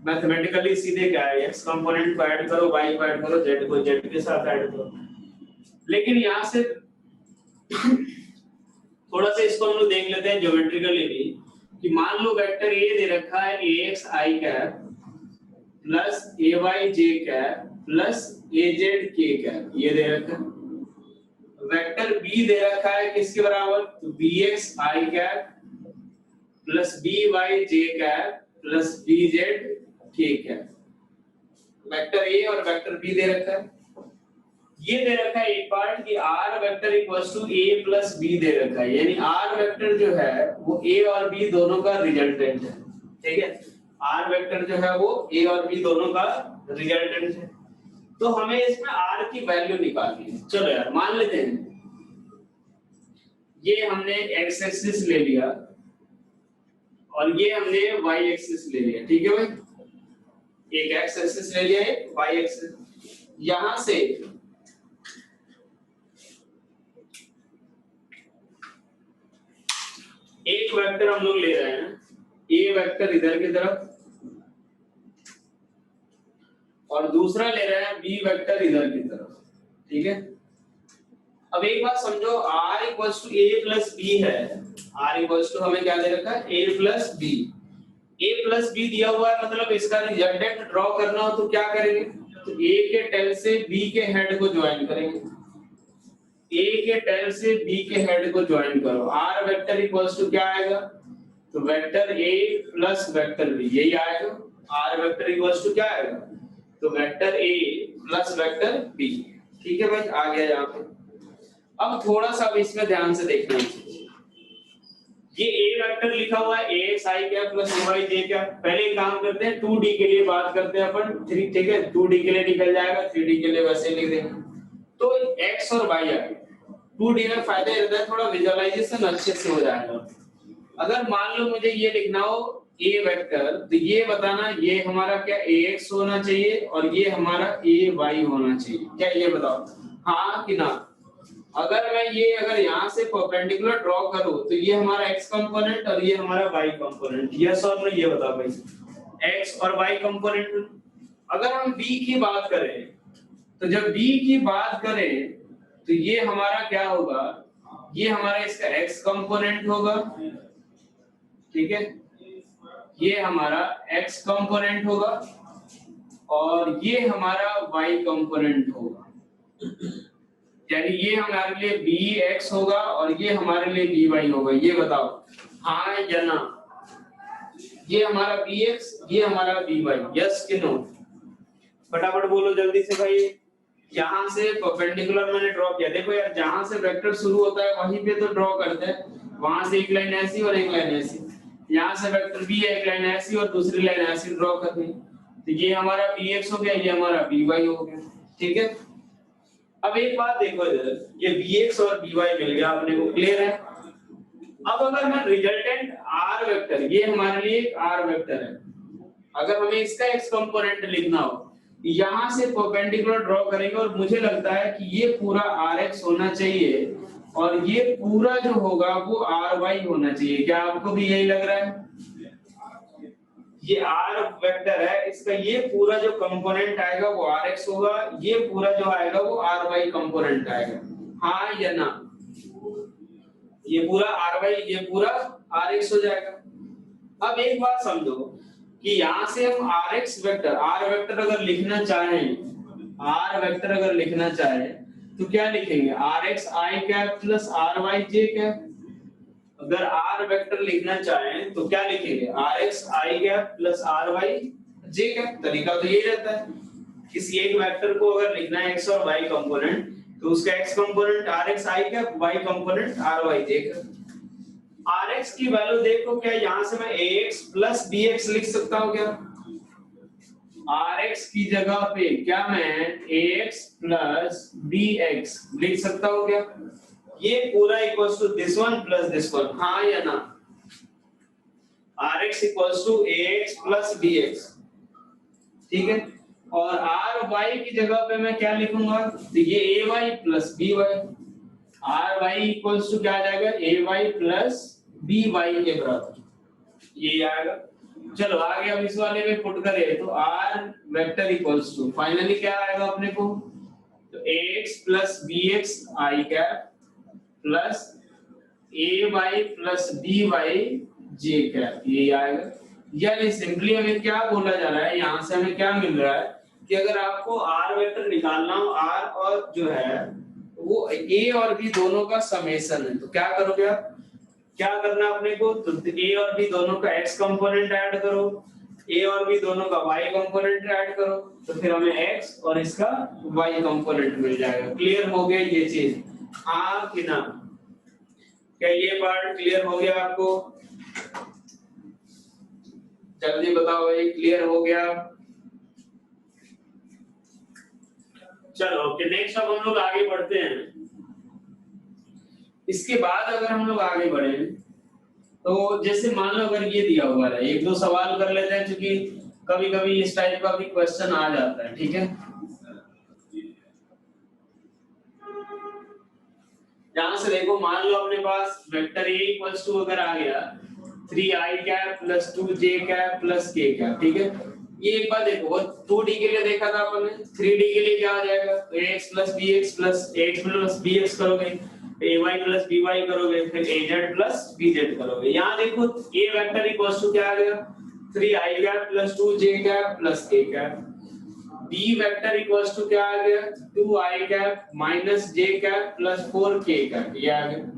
मैथमेटिकली सीधे क्या है, x कंपोनेंट को ऐड करो, y को ऐड करो, z को z के साथ ऐड करो। लेकिन यहाँ से थोड़ा सा इसको हम लोग देख लेते हैं ज्योमेट्रिकली भी कि मान लो वेक्टर ए दे रखा है ax I cap plus ay j cap plus az k cap, ये दे रखा है। वेक्टर b दे रखा है किसके बराबर, तो bx I cap plus by j cap plus bz k cap. Vector a और वेक्टर b दे रखा है। ये दे रखा है एक पार्ट कि r vector equals to a plus b दे रखा है, यानी r वेक्टर जो है वो a और b दोनों का रिजल्टेंट है। ठीक है, r वेक्टर जो है वो a और b दोनों का रिजल्टेंट है। तो हमें इसमें r की वैल्यू निकालनी है। चलो यार मान लेते हैं ये हमने x एक्सिस ले लिया और ये हमने y एक्सिस ले लिया। ठीक है भाई, एक x एक्सिस ले लिया, एक y एक्सिस। यहां से एक वेक्टर हम लोग ले रहे हैं, ए वेक्टर इधर की तरफ और दूसरा ले रहे हैं बी वेक्टर इधर की तरफ। ठीक है, अब एक बात समझो, r equals to a plus b है। r इक्वल्स टू हमें क्या दे रखा है, a plus b। a plus b दिया हुआ है, मतलब इसका रिजल्टेंट ड्रॉ करना हो तो क्या करेंगे, तो a के टेल से b के हेड को ज्वाइन करेंगे। a के टेल से b के हेड को ज्वाइन करो, r वेक्टर इक्वल्स टू क्या आएगा, तो vector a plus vector b, यही आएगा। r वेक्टर इक्वल्स टू क्या आएगा, तो vector a plus vector b। ठीक है भाई, आ गया यहाँ पे। अब थोड़ा सा अब इसमें ध्यान से देखना है, ये a वेक्टर लिखा हुआ है ax I cap plus ay j cap. पहले एक काम करते हैं, 2D के लिए बात करते हैं अपन। ठीक है, 2D के लिए निकल जाएगा, 3D के लिए वैसे लिख देंगे। तो x और y आ गए। 2D में फायदा रहता है थोड़ा विजुअलाइजेशन अच्छे से हो जाएगा। अगर मान लो मुझे ये लिखना हो a वेक्टर, तो ये बताना ये हमारा क्या ax होना चाहिए और ये हमारा ay होना चाहिए। क्या ये बताओ, हाँ कि ना? अगर मैं ये अगर यहाँ से परपेंडिकुलर ड्रॉ करूं तो ये हमारा x कंपोनेंट और ये हमारा y कंपोनेंट, यस और नो ये बताओ भाई, x और y कंपोनेंट। अगर हम b की बात करें तो जब b की बात करें तो ये हमारा क्या होगा, ये हमारा इसका x कंपोनेंट होगा। ठीक है, ये हमारा x कंपोनेंट होगा और ये हमारा y कंपोनेंट होगा। यानी ये हमारे लिए bx होगा और ये हमारे लिए by होगा। ये बताओ हाँ या ना? ये हमारा bx, ये हमारा by, यस कि नो? फटाफट बोलो जल्दी से भाई। यहाँ से परपेंडिकुलर मैंने ड्रॉ किया। देखो यार, जहां से वेक्टर शुरू होता है वहीं पे तो ड्रॉ करते हैं। वहां से एक लाइन ऐसी और एक लाइन ऐसी। यहाँ से वेक्टर b है, एक लाइन ऐसी और दूसरी लाइन ऐसी ड्रॉ कर दी। तो ये हमारा bx हो गया, ये हमारा by हो गया। ठीक है, अब एक बात देखो इधर, ये bx और by मिल गया अपने को, क्लियर है? अब अगर मैं रिजल्टेंट r वेक्टर, ये हमारे लिए एक r वेक्टर है, अगर हमें इसका x कंपोनेंट लिखना हो, यहां से परपेंडिकुलर ड्रॉ करेंगे और मुझे लगता है कि ये पूरा rx होना चाहिए और ये पूरा जो होगा वो ry होना चाहिए। क्या आपको भी यही लग रहा है? ये r वेक्टर है, इसका ये पूरा जो कंपोनेंट आएगा वो rx होगा, ये पूरा जो आएगा वो ry कंपोनेंट आएगा। हाँ या ना? ये पूरा ry, ये पूरा rx हो जाएगा। अब एक बात समझो कि यहाँ से हम rx वेक्टर, r वेक्टर अगर लिखना चाहें, r वेक्टर अगर लिखना चाहें तो क्या लिखेंगे, rx I cap plus ry j cap. अगर r वेक्टर लिखना चाहें तो क्या लिखेंगे, rx I cap plus ry j cap. तरीका तो यही रहता है, किसी एक वेक्टर को अगर लिखना है x और y कंपोनेंट तो उसका x component rx I cap, y component ry j cap. rx की वैल्यू देखो, क्या यहाँ से मैं ax प्लस bx लिख सकता हूँ क्या? rx की जगह पे क्या मैं ax प्लस bx लिख सकता हूँ क्या? ये पूरा equals to this one plus this one, हाँ या ना? rx equals to ax plus bx। ठीक है, और ry की जगह पे मैं क्या लिखूंगा, तो ये ay plus by। ry equals to क्या आ जाएगा, ay प्लस by के बराबर, ये आएगा। चलो आगे अब इस वाले में पुट करें तो r vector equals to finally क्या आएगा अपने को, तो ax plus bx I cap plus a y plus b y j cap, ये आएगा। यानी सिंपली हमें क्या बोला जा रहा है, यहाँ से हमें क्या मिल रहा है कि अगर आपको आर वेक्टर निकालना हो, आर और जो है वो ए और बी दोनों का समेशन है, तो क्या करोगे आप, क्या करना अपने को, तो ए और बी दोनों का एक्स कंपोनेंट ऐड करो, ए और बी दोनों का वाई कंपोनेंट ऐड करो, तो फिर हमें एक्स और इसका वाई कंपोनेंट मिल जाएगा। क्लियर हो गया ये चीज, हाँ कि ना? क्या ये पार्ट क्लियर हो गया आपको? जल्दी बताओ भाई, क्लियर हो गया? चलो ओके, नेक्स्ट अब हम लोग आगे बढ़ते हैं। इसके बाद अगर हम लोग आगे बढ़े तो जैसे मान लो अगर ये दिया हुआ है, एक दो सवाल कर लेते हैं क्योंकि कभी कभी इस टाइप का भी क्वेश्चन आ जाता है, ठीक है? यहां से देखो, मान लो अपने पास वेक्टर ए इक्वल्स टू अगर आ गया 3i cap plus 2j cap plus k cap, ठीक है? ये एक बार देखो, वो 2d के लिए देखा था अपन ने, 3d के लिए क्या आ जाएगा, तो ax plus bx plus ax plus bx करोगे, ay प्लस by करोगे, फिर az प्लस bz करोगे। यहाँ देखो a वेक्टर इक्वल्स टू क्या आ गया, 3i cap plus 2j cap plus k cap, b vector equals to क्या आ गया, 2i cap minus j cap plus 4k cap, ये आ गया।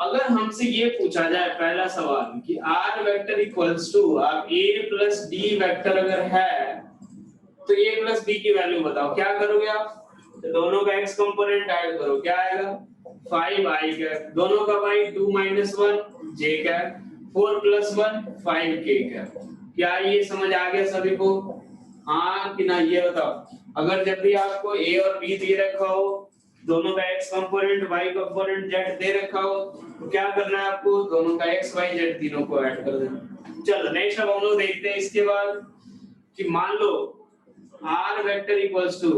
अगर हमसे ये पूछा जाए पहला सवाल कि r वेक्टर इक्वल्स टू आप a प्लस d वेक्टर अगर है तो a प्लस b की वैल्यू बताओ, क्या करोगे आप, तो दोनों का x कंपोनेंट ऐड करो, क्या आएगा 5i कैप, दोनों का y 2 minus 1 j cap, 4 plus 1 5k cap. क्या ये समझ आ गया सभी को, हाँ कि ना? ये बताओ, अगर जब भी आपको a और b दे रखा हो, दोनों का x component y component z दे रखा हो, तो क्या करना है आपको, दोनों का x y z तीनों को ऐड कर देना। चलो नेक्स्ट अब हम लोग देखते हैं इसके बाद कि मान लो r vector equals to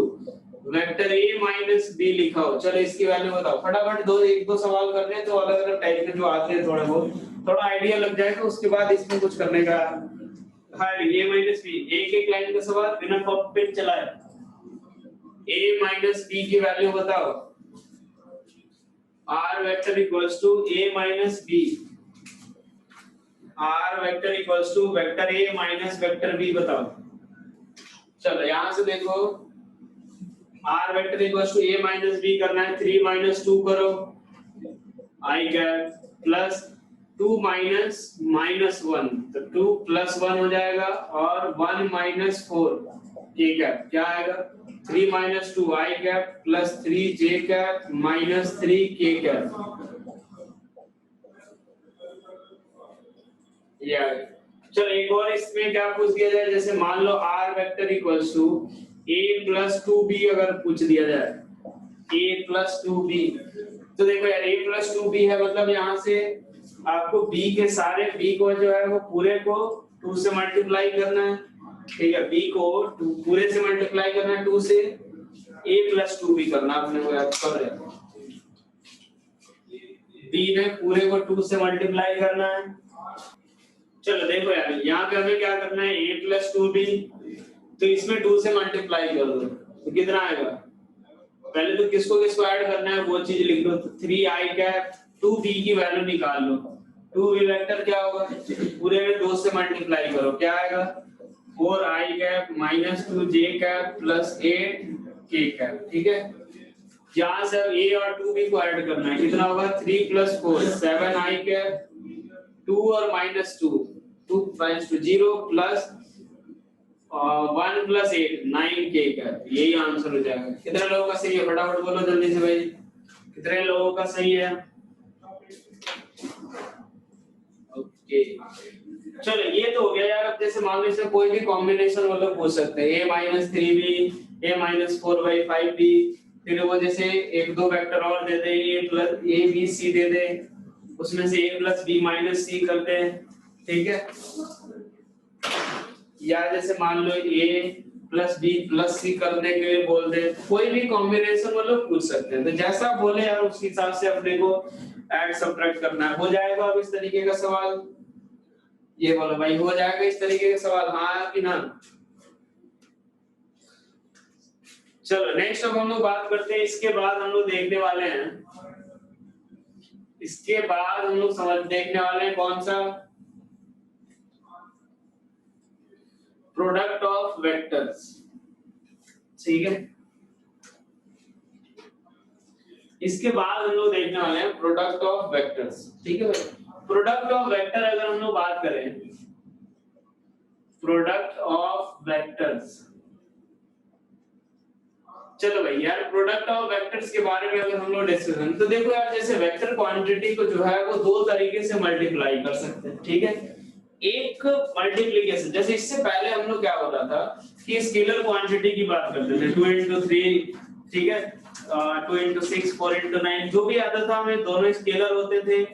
vector a minus b लिखा हो, चलो इसकी वैल्यू बताओ फटाफट, एक दो सवाल करने हैं तो अलग अलग टाइप के जो आते हैं, थोड़ा बहुत थोड़ा आइडिया लग जाएगा, उसके बाद इसमें कुछ करने का। हाँ, a माइनस b, एक एक लाइन का सवाल बिना कॉपी पेन चलाए। a माइनस b की वैल्यू बताओ, r vector equals to a minus b, r vector equals to vector a minus vector b बताओ। चलो यहां से देखो, r vector equals to a minus b करना है, 3 माइनस 2 करो i cap plus 2 minus minus 1, तो 2 प्लस 1 हो जाएगा, और 1 माइनस 4 ठीक है, क्या आएगा 3 minus 2 i cap plus 3 j cap minus 3 k cap, ये आ गया। चलो एक और इसमें क्या पूछ दिया जाए, जैसे मान लो r vector equals to a plus 2b अगर पूछ दिया जाए, a प्लस 2b, तो देखो यार a प्लस 2b है, मतलब यहाँ से आपको b के सारे b को जो है वो पूरे को 2 से मल्टीप्लाई करना है, ठीक है? b को पूरे से मल्टीप्लाई करना है 2 से, a प्लस 2b करना अपने को याद कर रहे हैं, b में पूरे को 2 से मल्टीप्लाई करना है। चलो देखो यार, यहाँ पे हमें क्या करना है, a प्लस 2b, तो इसमें 2 से मल्टीप्लाई कर दो तो कितना आएगा, पहले तो किसको किसको ऐड करना है वो चीज लिख दो, तो 3i कैप 2b की वैल्यू निकाल लो, 2b वेक्टर क्या होगा, पूरे में 2 से मल्टीप्लाई करो, क्या आएगा 4i cap minus 2j cap plus 8k cap, ठीक है? यहाँ से a और 2b को ऐड करना है, कितना होगा 3 प्लस 4 7i कैप, 2 और minus 2 2 minus 2 0 plus 1 plus 8 9k का, यही आंसर हो जाएगा। कितने लोगों का सही है, फटाफट बोलो जल्दी से भाई, कितने लोगों का सही है? ओके चलो ये तो हो गया यार। अब जैसे मान लो इसमें कोई भी कॉम्बिनेशन मतलब पूछ सकते हैं, a minus 3b a minus 4/5b, फिर वो जैसे एक दो वेक्टर और दे दे, a plus a b c दे दे, उसमें से a plus b minus c कर दे, ठीक है? या जैसे मान लो a plus b plus c करने के लिए बोल दे, कोई भी कॉम्बिनेशन वो लोग पूछ सकते हैं, तो जैसा बोले यार उस हिसाब से अपने को ऐड सब्ट्रैक्ट करना है। हो जाएगा अब इस तरीके का सवाल, ये बोलो भाई हो जाएगा इस तरीके का सवाल, हाँ कि ना? चलो नेक्स्ट अब हम लोग बात करते हैं, इसके बाद हम लोग देखने वाले हैं इसके बाद हम लोग समझ देखने वाले हैं कौन सा, प्रोडक्ट ऑफ वेक्टर्स। ठीक है, इसके बाद हम लोग देखने वाले हैं प्रोडक्ट ऑफ वेक्टर्स। ठीक है भाई, प्रोडक्ट ऑफ वेक्टर अगर हम लोग बात करें, प्रोडक्ट ऑफ वेक्टर्स, चलो भाई यार प्रोडक्ट ऑफ वेक्टर्स के बारे में अगर हम लोग डिस्कशन, तो देखो यार जैसे वेक्टर क्वांटिटी को जो है वो दो तरीके से मल्टीप्लाई कर सकते हैं। ठीक है, एक मल्टीप्लिकेशन, जैसे इससे पहले हम लोग क्या हो रहा था कि स्केलर क्वांटिटी की बात करते थे, 2 into 3, ठीक है, 2 into 6, 4 into 9, जो भी आता था हमें दोनों स्केलर होते थे,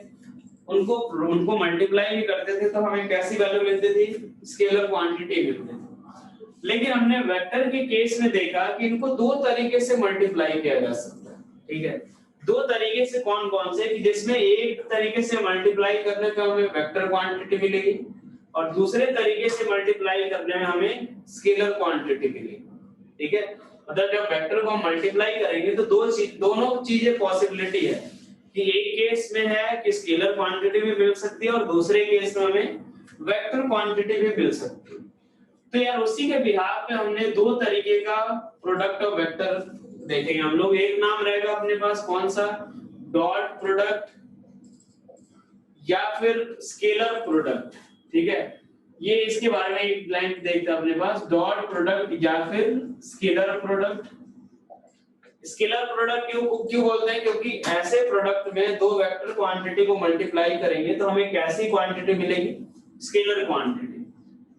उनको मल्टीप्लाई भी करते थे तो हमें कैसी वैल्यू मिलती थी, स्केलर क्वांटिटी मिलती थी। लेकिन हमने वेक्टर के केस में देखा कि इनको दो तरीके से मल्टीप्लाई किया जा सकता है। ठीक है, दो तरीके से कौन कौन से, कि जिसमें एक तरीके से मल्टीप्लाई करने पे हमें वेक्टर क्वांटिटी मिलेगी और दूसरे तरीके से मल्टीप्लाई करने में हमें स्केलर क्वांटिटी मिलेगी। ठीक है, मतलब जब वेक्टर को हम मल्टीप्लाई करेंगे तो दोनों चीजें पॉसिबिलिटी है कि एक केस में है कि स्केलर क्वांटिटी भी मिल सकती है और दूसरे केस में हमें वेक्टर क्वांटिटी भी मिल सकती है। तो यार उसी के बिहाफ पे हमने दो तरीके का प्रोडक्ट ऑफ वेक्टर देखेंगे हम लोग। एक नाम रहेगा अपने पास कौन सा, डॉट प्रोडक्ट या फिर स्केलर प्रोडक्ट। ठीक है, ये इसके बारे में एक लाइन देखते हैं अपने पास, डॉट प्रोडक्ट या फिर स्केलर प्रोडक्ट। स्केलर प्रोडक्ट क्यों बोलते हैं, क्योंकि ऐसे प्रोडक्ट में दो वेक्टर क्वांटिटी को मल्टीप्लाई करेंगे तो हमें कैसी क्वांटिटी मिलेगी, स्केलर क्वांटिटी।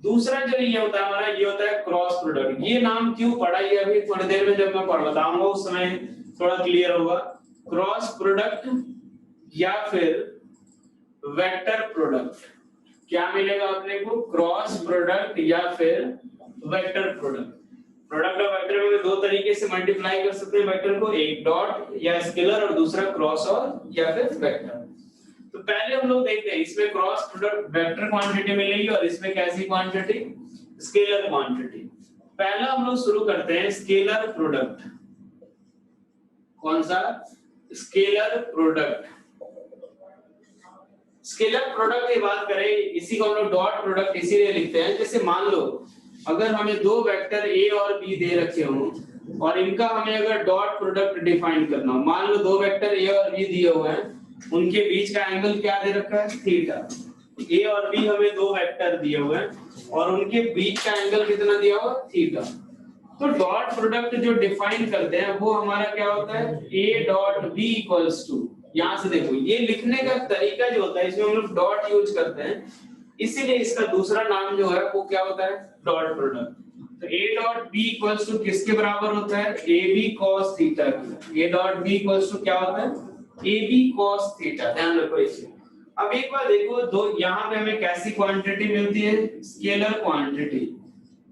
दूसरा जो ये होता है हमारा, ये होता है क्रॉस प्रोडक्ट। ये नाम क्यों पढ़ा, ये अभी थोड़ी देर में जब मैं बताऊंगा उस समय थोड़ा क्लियर होगा। क्रॉस प्रोडक्ट या फिर वेक्टर प्रोडक्ट, क्या मिलेगा अपने को, क्रॉस प्रोडक्ट या फिर vector product. Product of vector में दो तरीके से मल्टीप्लाई कर सकते हैं वेक्टर को, एक डॉट या स्केलर और दूसरा क्रॉस और या फिर वेक्टर। तो पहले हम लोग देखते हैं इसमें क्रॉस प्रोडक्ट वेक्टर क्वांटिटी मिलेगी और इसमें कैसी क्वांटिटी, स्केलर क्वांटिटी। पहला हम लोग शुरू करते हैं स्केलर प्रोडक्ट। कौन सा, स्केलर प्रोडक्ट। स्केलर प्रोडक्ट की बात करें, इसी को हम लोग डॉट प्रोडक्ट इसीलिए लिखते हैं, जैसे मान लो अगर हमें दो वेक्टर ए और बी दे रखे हों और इनका हमें अगर डॉट प्रोडक्ट डिफाइन करना हो, मान लो दो वेक्टर ए और बी दिए हुए हैं, उनके बीच का एंगल क्या दे रखा है, थीटा। ए और बी हमें दो वेक्टर दिए हुए हैं और उनके बीच का एंगल कितना दिया हुआ, थीटा। तो डॉट प्रोडक्ट जो डिफाइन करते हैं वो हमारा क्या होता है, a dot b equals to, यहां से देखो ये लिखने का तरीका जो होता है इसमें हम लोग डॉट यूज करते हैं, इसीलिए इसका दूसरा नाम जो है वो क्या होता है, डॉट प्रोडक्ट। तो a dot b equals to किसके बराबर होता है, a b cos theta. A dot b equals to क्या होता है, ए बी कॉस थीटा। ध्यान रखो इसे। अब एक बार देखो, दो यहाँ पे हमें कैसी क्वांटिटी मिलती है, स्केलर क्वांटिटी।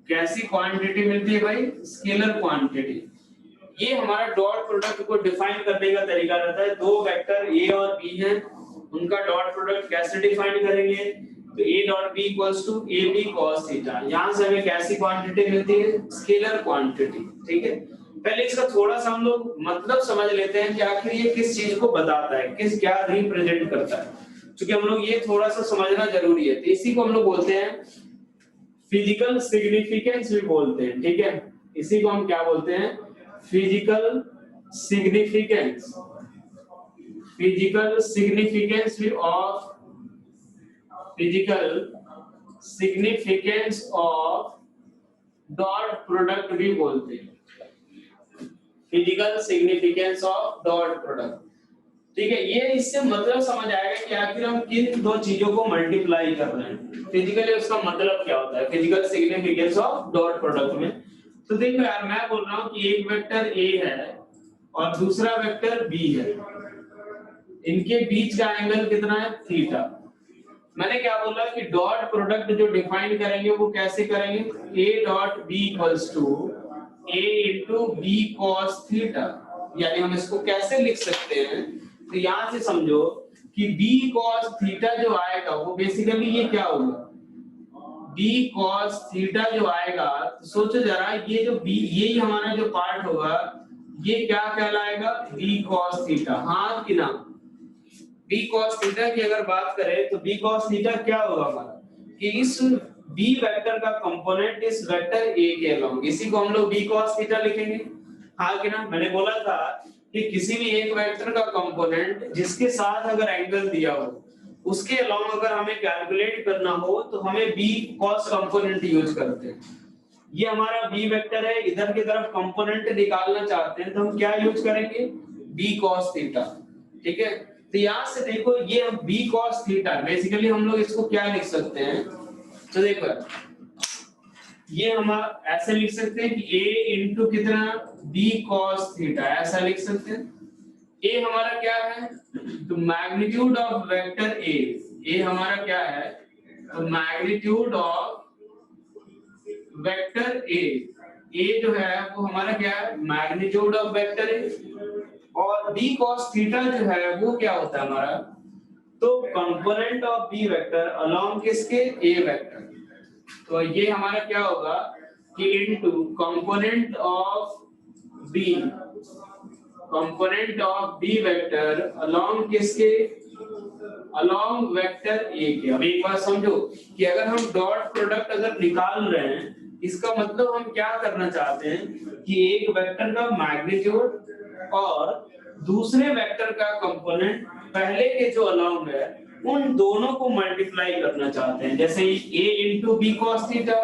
कैसी क्वांटिटी मिलती है भाई, स्केलर क्वांटिटी। ये हमारा डॉट प्रोडक्ट को डिफाइन करने का तरीका रहता है। दो वेक्टर ए और बी हैं, उनका डॉट प्रोडक्ट कैसे डिफाइन करेंगे, तो a dot b equals to a b cos theta. यहाँ से हमें कैसी क्वांटिटी मिलती है, स्केलर क्वांटिटी। ठीक है, पहले इसका थोड़ा सा हम लोग मतलब समझ लेते हैं कि आखिर ये किस चीज को बताता है, किस क्या रिप्रेजेंट करता है, क्योंकि हम लोग ये थोड़ा सा समझना जरूरी है। तो इसी को हम लोग बोलते हैं फिजिकल सिग्निफिकेंस भी बोलते हैं। ठीक है, इसी को हम क्या बोलते हैं, physical significance. Physical significance of, physical significance of dot product भी बोलते हैं, physical significance of dot product. ठीक है, ये इससे मतलब समझ आएगा कि आखिर हम किन दो चीजों को मल्टीप्लाई कर रहे हैं, फिजिकली उसका मतलब क्या होता है, physical significance of dot product में। तो देखो यार, मैं बोल रहा हूं कि एक वेक्टर ए है और दूसरा वेक्टर बी है, इनके बीच का एंगल कितना है, थीटा। मैंने क्या बोला कि डॉट प्रोडक्ट जो डिफाइन करेंगे वो कैसे करेंगे, a dot b equals to a into b cos theta. यानी हम इसको कैसे लिख सकते हैं, तो यहां से समझो कि b cos थीटा जो आएगा वो बेसिकली ये क्या होगा, b cos थीटा जो आएगा, तो सोचो जरा ये जो b, ये हमारा जो पार्ट होगा ये क्या कहलाएगा, b cos थीटा। हाँ कि ना, b cos थीटा की अगर बात करें तो b cos थीटा क्या होगा हमारा कि इस b वेक्टर का कंपोनेंट इस वेक्टर a के अलोंग, इसी को हम लोग b cos थीटा लिखेंगे। हाँ कि ना, मैंने बोला था कि किसी भी एक वेक्टर का कंपोनेंट जिसके साथ अगर एंगल दिया हो उसके अलोंग अगर हमें कैलकुलेट करना हो तो हमें b cos कंपोनेंट यूज करते हैं। ये हमारा b वेक्टर है, इधर की तरफ कंपोनेंट निकालना चाहते हैं तो हम क्या यूज करेंगे, b cos थीटा। ठीक है, तो यहां से देखो ये b cos थीटा, बेसिकली हम लोग इसको क्या लिख सकते हैं, तो देखो ये हम ऐसे लिख सकते हैं कि a इंटू कितना b cos थीटा, ऐसा लिख सकते हैं। a हमारा क्या है, तो मैग्नीट्यूड ऑफ वेक्टर a हमारा क्या है, तो मैग्नीट्यूड ऑफ वेक्टर a जो है वो हमारा क्या है, मैग्नीट्यूड ऑफ वेक्टर a, और b cos थीटा जो है वो क्या होता है हमारा, तो component of b vector along किसके, a वेक्टर। तो ये हमारा क्या होगा कि into component of b vector along किसके, अलोंग वेक्टर a के। अब एक बात समझो कि अगर हम डॉट प्रोडक्ट अगर निकाल रहे हैं, इसका मतलब हम क्या करना चाहते हैं कि एक वेक्टर का मैग्नीट्यूड और दूसरे वेक्टर का कंपोनेंट पहले के जो अलोंग है उन दोनों को मल्टीप्लाई करना चाहते हैं। जैसे a into B cos theta,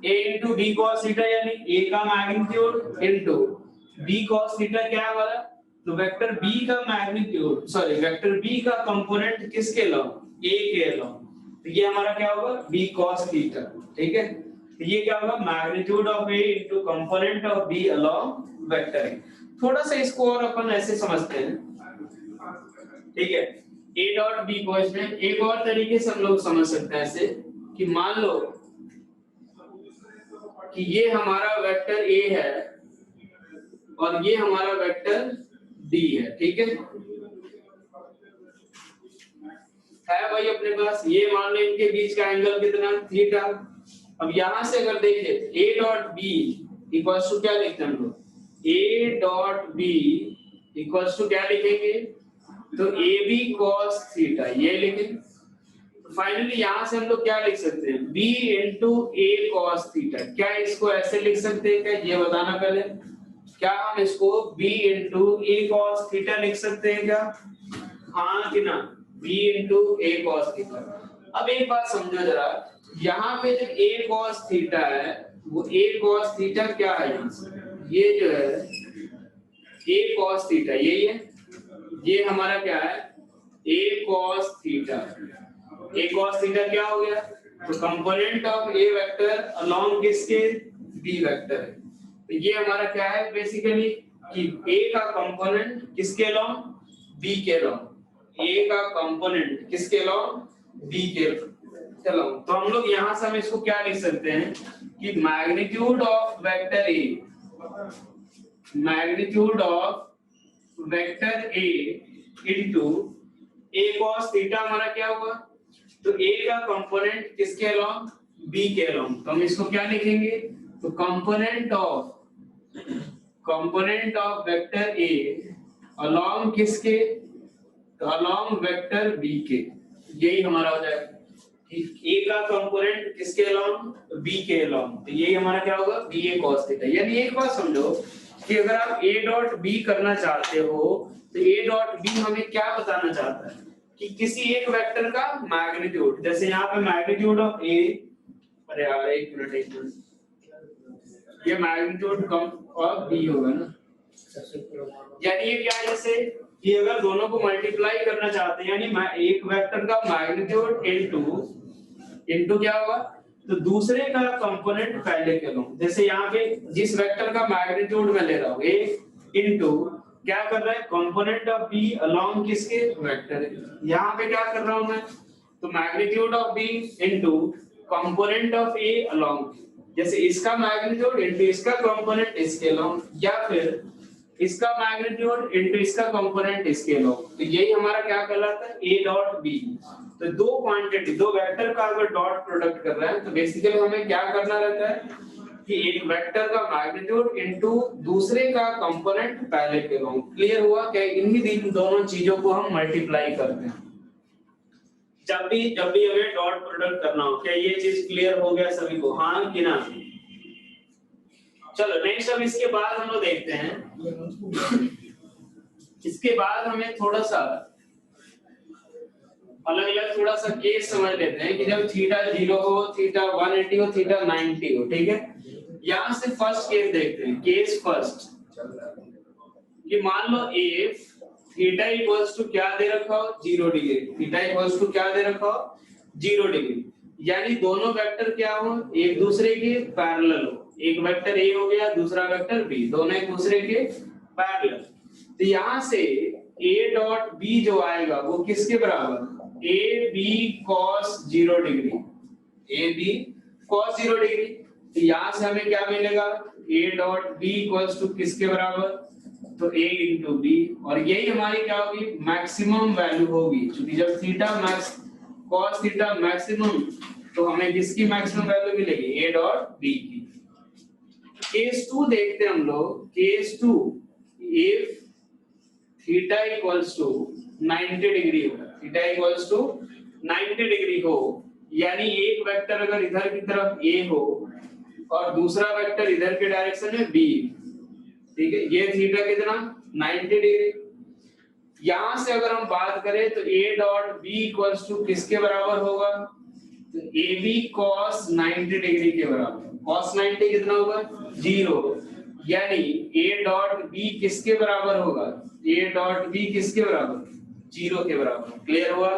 a into B cos theta यानी a का magnitude into b cos theta क्या है हमारा, तो वेक्टर b का मैग्नीट्यूड, सॉरी वेक्टर b का कंपोनेंट किसके अलोंग, a के अलोंग, तो ये हमारा क्या होगा b cos थीटा। ठीक है, तो ये क्या होगा magnitude of a into component of b along vector a। थोड़ा सा इसको और अपन ऐसे समझते हैं। ठीक है, a डॉट b को इसमें एक और तरीके से हम लोग समझ सकते हैं ऐसे कि मान लो कि ये हमारा वेक्टर a है और ये हमारा वेक्टर d है। ठीक है भाई अपने पास, ये मान लो इनके बीच का एंगल कितना, थीटा। अब यहां से अगर देखें a dot b equals to क्या लिखते हैं हम लोग, a dot b equals to क्या लिखेंगे, तो ab cos थीटा ये लिखेंगे। तो फाइनली यहां से हम लोग क्या लिख सकते हैं, b into a cos theta. क्या इसको ऐसे लिख सकते हैं क्या, ये बताना पहले, क्या हम इसको b into a cos theta लिख सकते हैं क्या, हाँ कि ना, b into a cos theta. अब एक बात समझो जरा, यहाँ पे जो a cos थीटा है वो a cos थीटा क्या है, यहाँ से ये जो है a cos थीटा यही है, ये हमारा क्या है a cos theta. a cos theta क्या हो गया, तो component of a vector along किसके, b वेक्टर है। तो ये हमारा क्या है बेसिकली कि a का कंपोनेंट किसके अलोंग, b के अलोंग, a का कंपोनेंट किसके अलोंग, b के अलोंग। तो हम लोग यहां से हम इसको क्या लिख सकते हैं कि magnitude of vector a, magnitude of vector a into a cos theta हमारा क्या होगा, तो a का कंपोनेंट किसके अलोंग, b के अलोंग। तो हम इसको क्या लिखेंगे, तो component of vector a along किसके, तो अलोंग वेक्टर b के, यही हमारा हो जाएगा। a का कंपोनेंट किसके अलोंग, b के अलोंग, तो यही हमारा क्या होगा ba cos थीटा। यानी एक बात समझो कि अगर आप a डॉट b करना चाहते हो तो a डॉट b हमें क्या बताना चाहता है कि किसी एक वेक्टर का मैग्नीट्यूड, जैसे यहाँ पे मैग्नीट्यूड ऑफ a, अरे यार एक मिनट, ये मैग्नीट्यूड ऑफ b होगा ना, यानी ये क्या है, जैसे कि अगर दोनों को मल्टीप्लाई करना चाहते हैं यानी एक वेक्टर का मैग्नीट्यूड इनटू क्या होगा, तो दूसरे का कंपोनेंट पहले के लो। जैसे यहाँ पे जिस वेक्टर का मैग्नीट्यूड मैं ले रहा हूँ a इनटू क्या कर रहा है, कंपोनेंट ऑफ b अलोंग किसके, वेक्टर है। यहाँ पे क्या कर रहा हूँ मैं, तो magnitude of b into component of a along, जैसे इसका मैग्नीट्यूड इनटू इसका कंपोनेंट इसके अलोंग, या फिर इसका मैग्नीट्यूड इनटू इसका कंपोनेंट इसके अलोंग। तो यही हमारा क्या कहलाता है a डॉट b। तो दो क्वांटिटी, दो वेक्टर का अगर डॉट प्रोडक्ट कर रहा है तो बेसिकली हमें क्या करना रहता है कि एक वेक्टर का मैग्नीट्यूड इनटू दूसरे का कंपोनेंट पहले के रो। क्लियर हुआ क्या? इन्हीं दोनों चीजों को हम मल्टीप्लाई करते हैं जब भी हमें डॉट प्रोडक्ट करना हो। क्या ये चीज क्लियर हो गया सभी को? हाँ कि ना? चलो नेक्स्ट, अब इसके बाद हम लोग देखते हैं, इसके बाद हमें थोड़ा सा अलग थोड़ा सा केस समझ लेते हैं कि जब थीटा 0 हो, थीटा 180 हो, थीटा 90 हो। ठीक है, यहां से फर्स्ट केस देखते हैं। केस फर्स्ट कि मान लो इफ थीटा इक्वल्स टू क्या दे रखा हो, 0 डिग्री। थीटा इक्वल्स टू क्या दे रखा हो, 0 डिग्री। यानी दोनों वेक्टर क्या हो, एक दूसरे के पैरेलल हो। एक वेक्टर ए हो गया, दूसरा वेक्टर बी, दोनों एक दूसरे के पैरेलल। तो यहां से a डॉट b जो आएगा वो किसके बराबर, a b cos 0 degree. a b cos 0 degree. तो यहां से हमें क्या मिलेगा, a dot b equals to किसके बराबर, तो a इंटू बी। और यही हमारी क्या होगी, मैक्सिमम वैल्यू होगी। क्योंकि जब theta max cos theta maximum, तो हमें किसकी मैक्सिमम वैल्यू मिलेगी, a डॉट b की। केस 2 देखते हैं हम लोग। Case 2, if theta equals to 90 degree हो, थीटा इक्वल्स टू 90 डिग्री हो, यानी एक वेक्टर अगर इधर की तरफ a हो और दूसरा वेक्टर इधर के डायरेक्शन में b। ठीक है, ये थीटा कितना, 90 डिग्री। यहां से अगर हम बात करें तो a dot b equals to किसके बराबर होगा, तो ab cos 90 डिग्री के बराबर। cos 90 कितना होगा, 0। यानी a डॉट b किसके बराबर होगा, a डॉट b किसके बराबर, 0 के बराबर। क्लियर हुआ?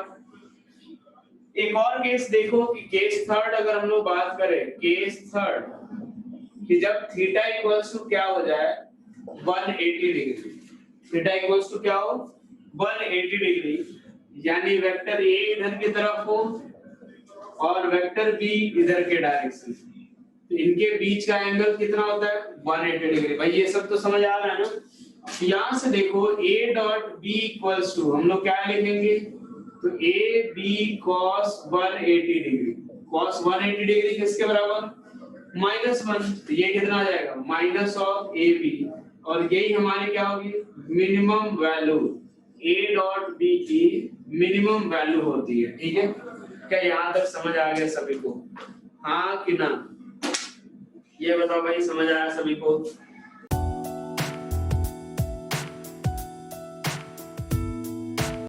एक और केस देखो कि केस थर्ड अगर हम लोग बात करें, केस थर्ड कि जब थीटा इक्वल्स टू क्या हो जाए, 180 डिग्री। थीटा इक्वल्स टू क्या हो, 180 डिग्री। यानी वेक्टर a इधर की तरफ हो और वेक्टर b इधर के डायरेक्शन। तो इनके बीच का एंगल कितना होता है, 180 डिग्री। भाई ये सब तो समझ आ रहा है ना? यहां से देखो a dot b equals to हम लोग क्या लिखेंगे, तो a b cos 180 degree. cos 180 degree किसके बराबर, -1। तो ये कितना आ जाएगा, माइनस ऑफ ए बी। और यही हमारी क्या होगी, minimum value. a dot b की मिनिमम वैल्यू होती है। ठीक है, क्या यहां तक समझ आ गया सभी को? हाँ कि ना? ये बताओ भाई, समझ आया सभी को?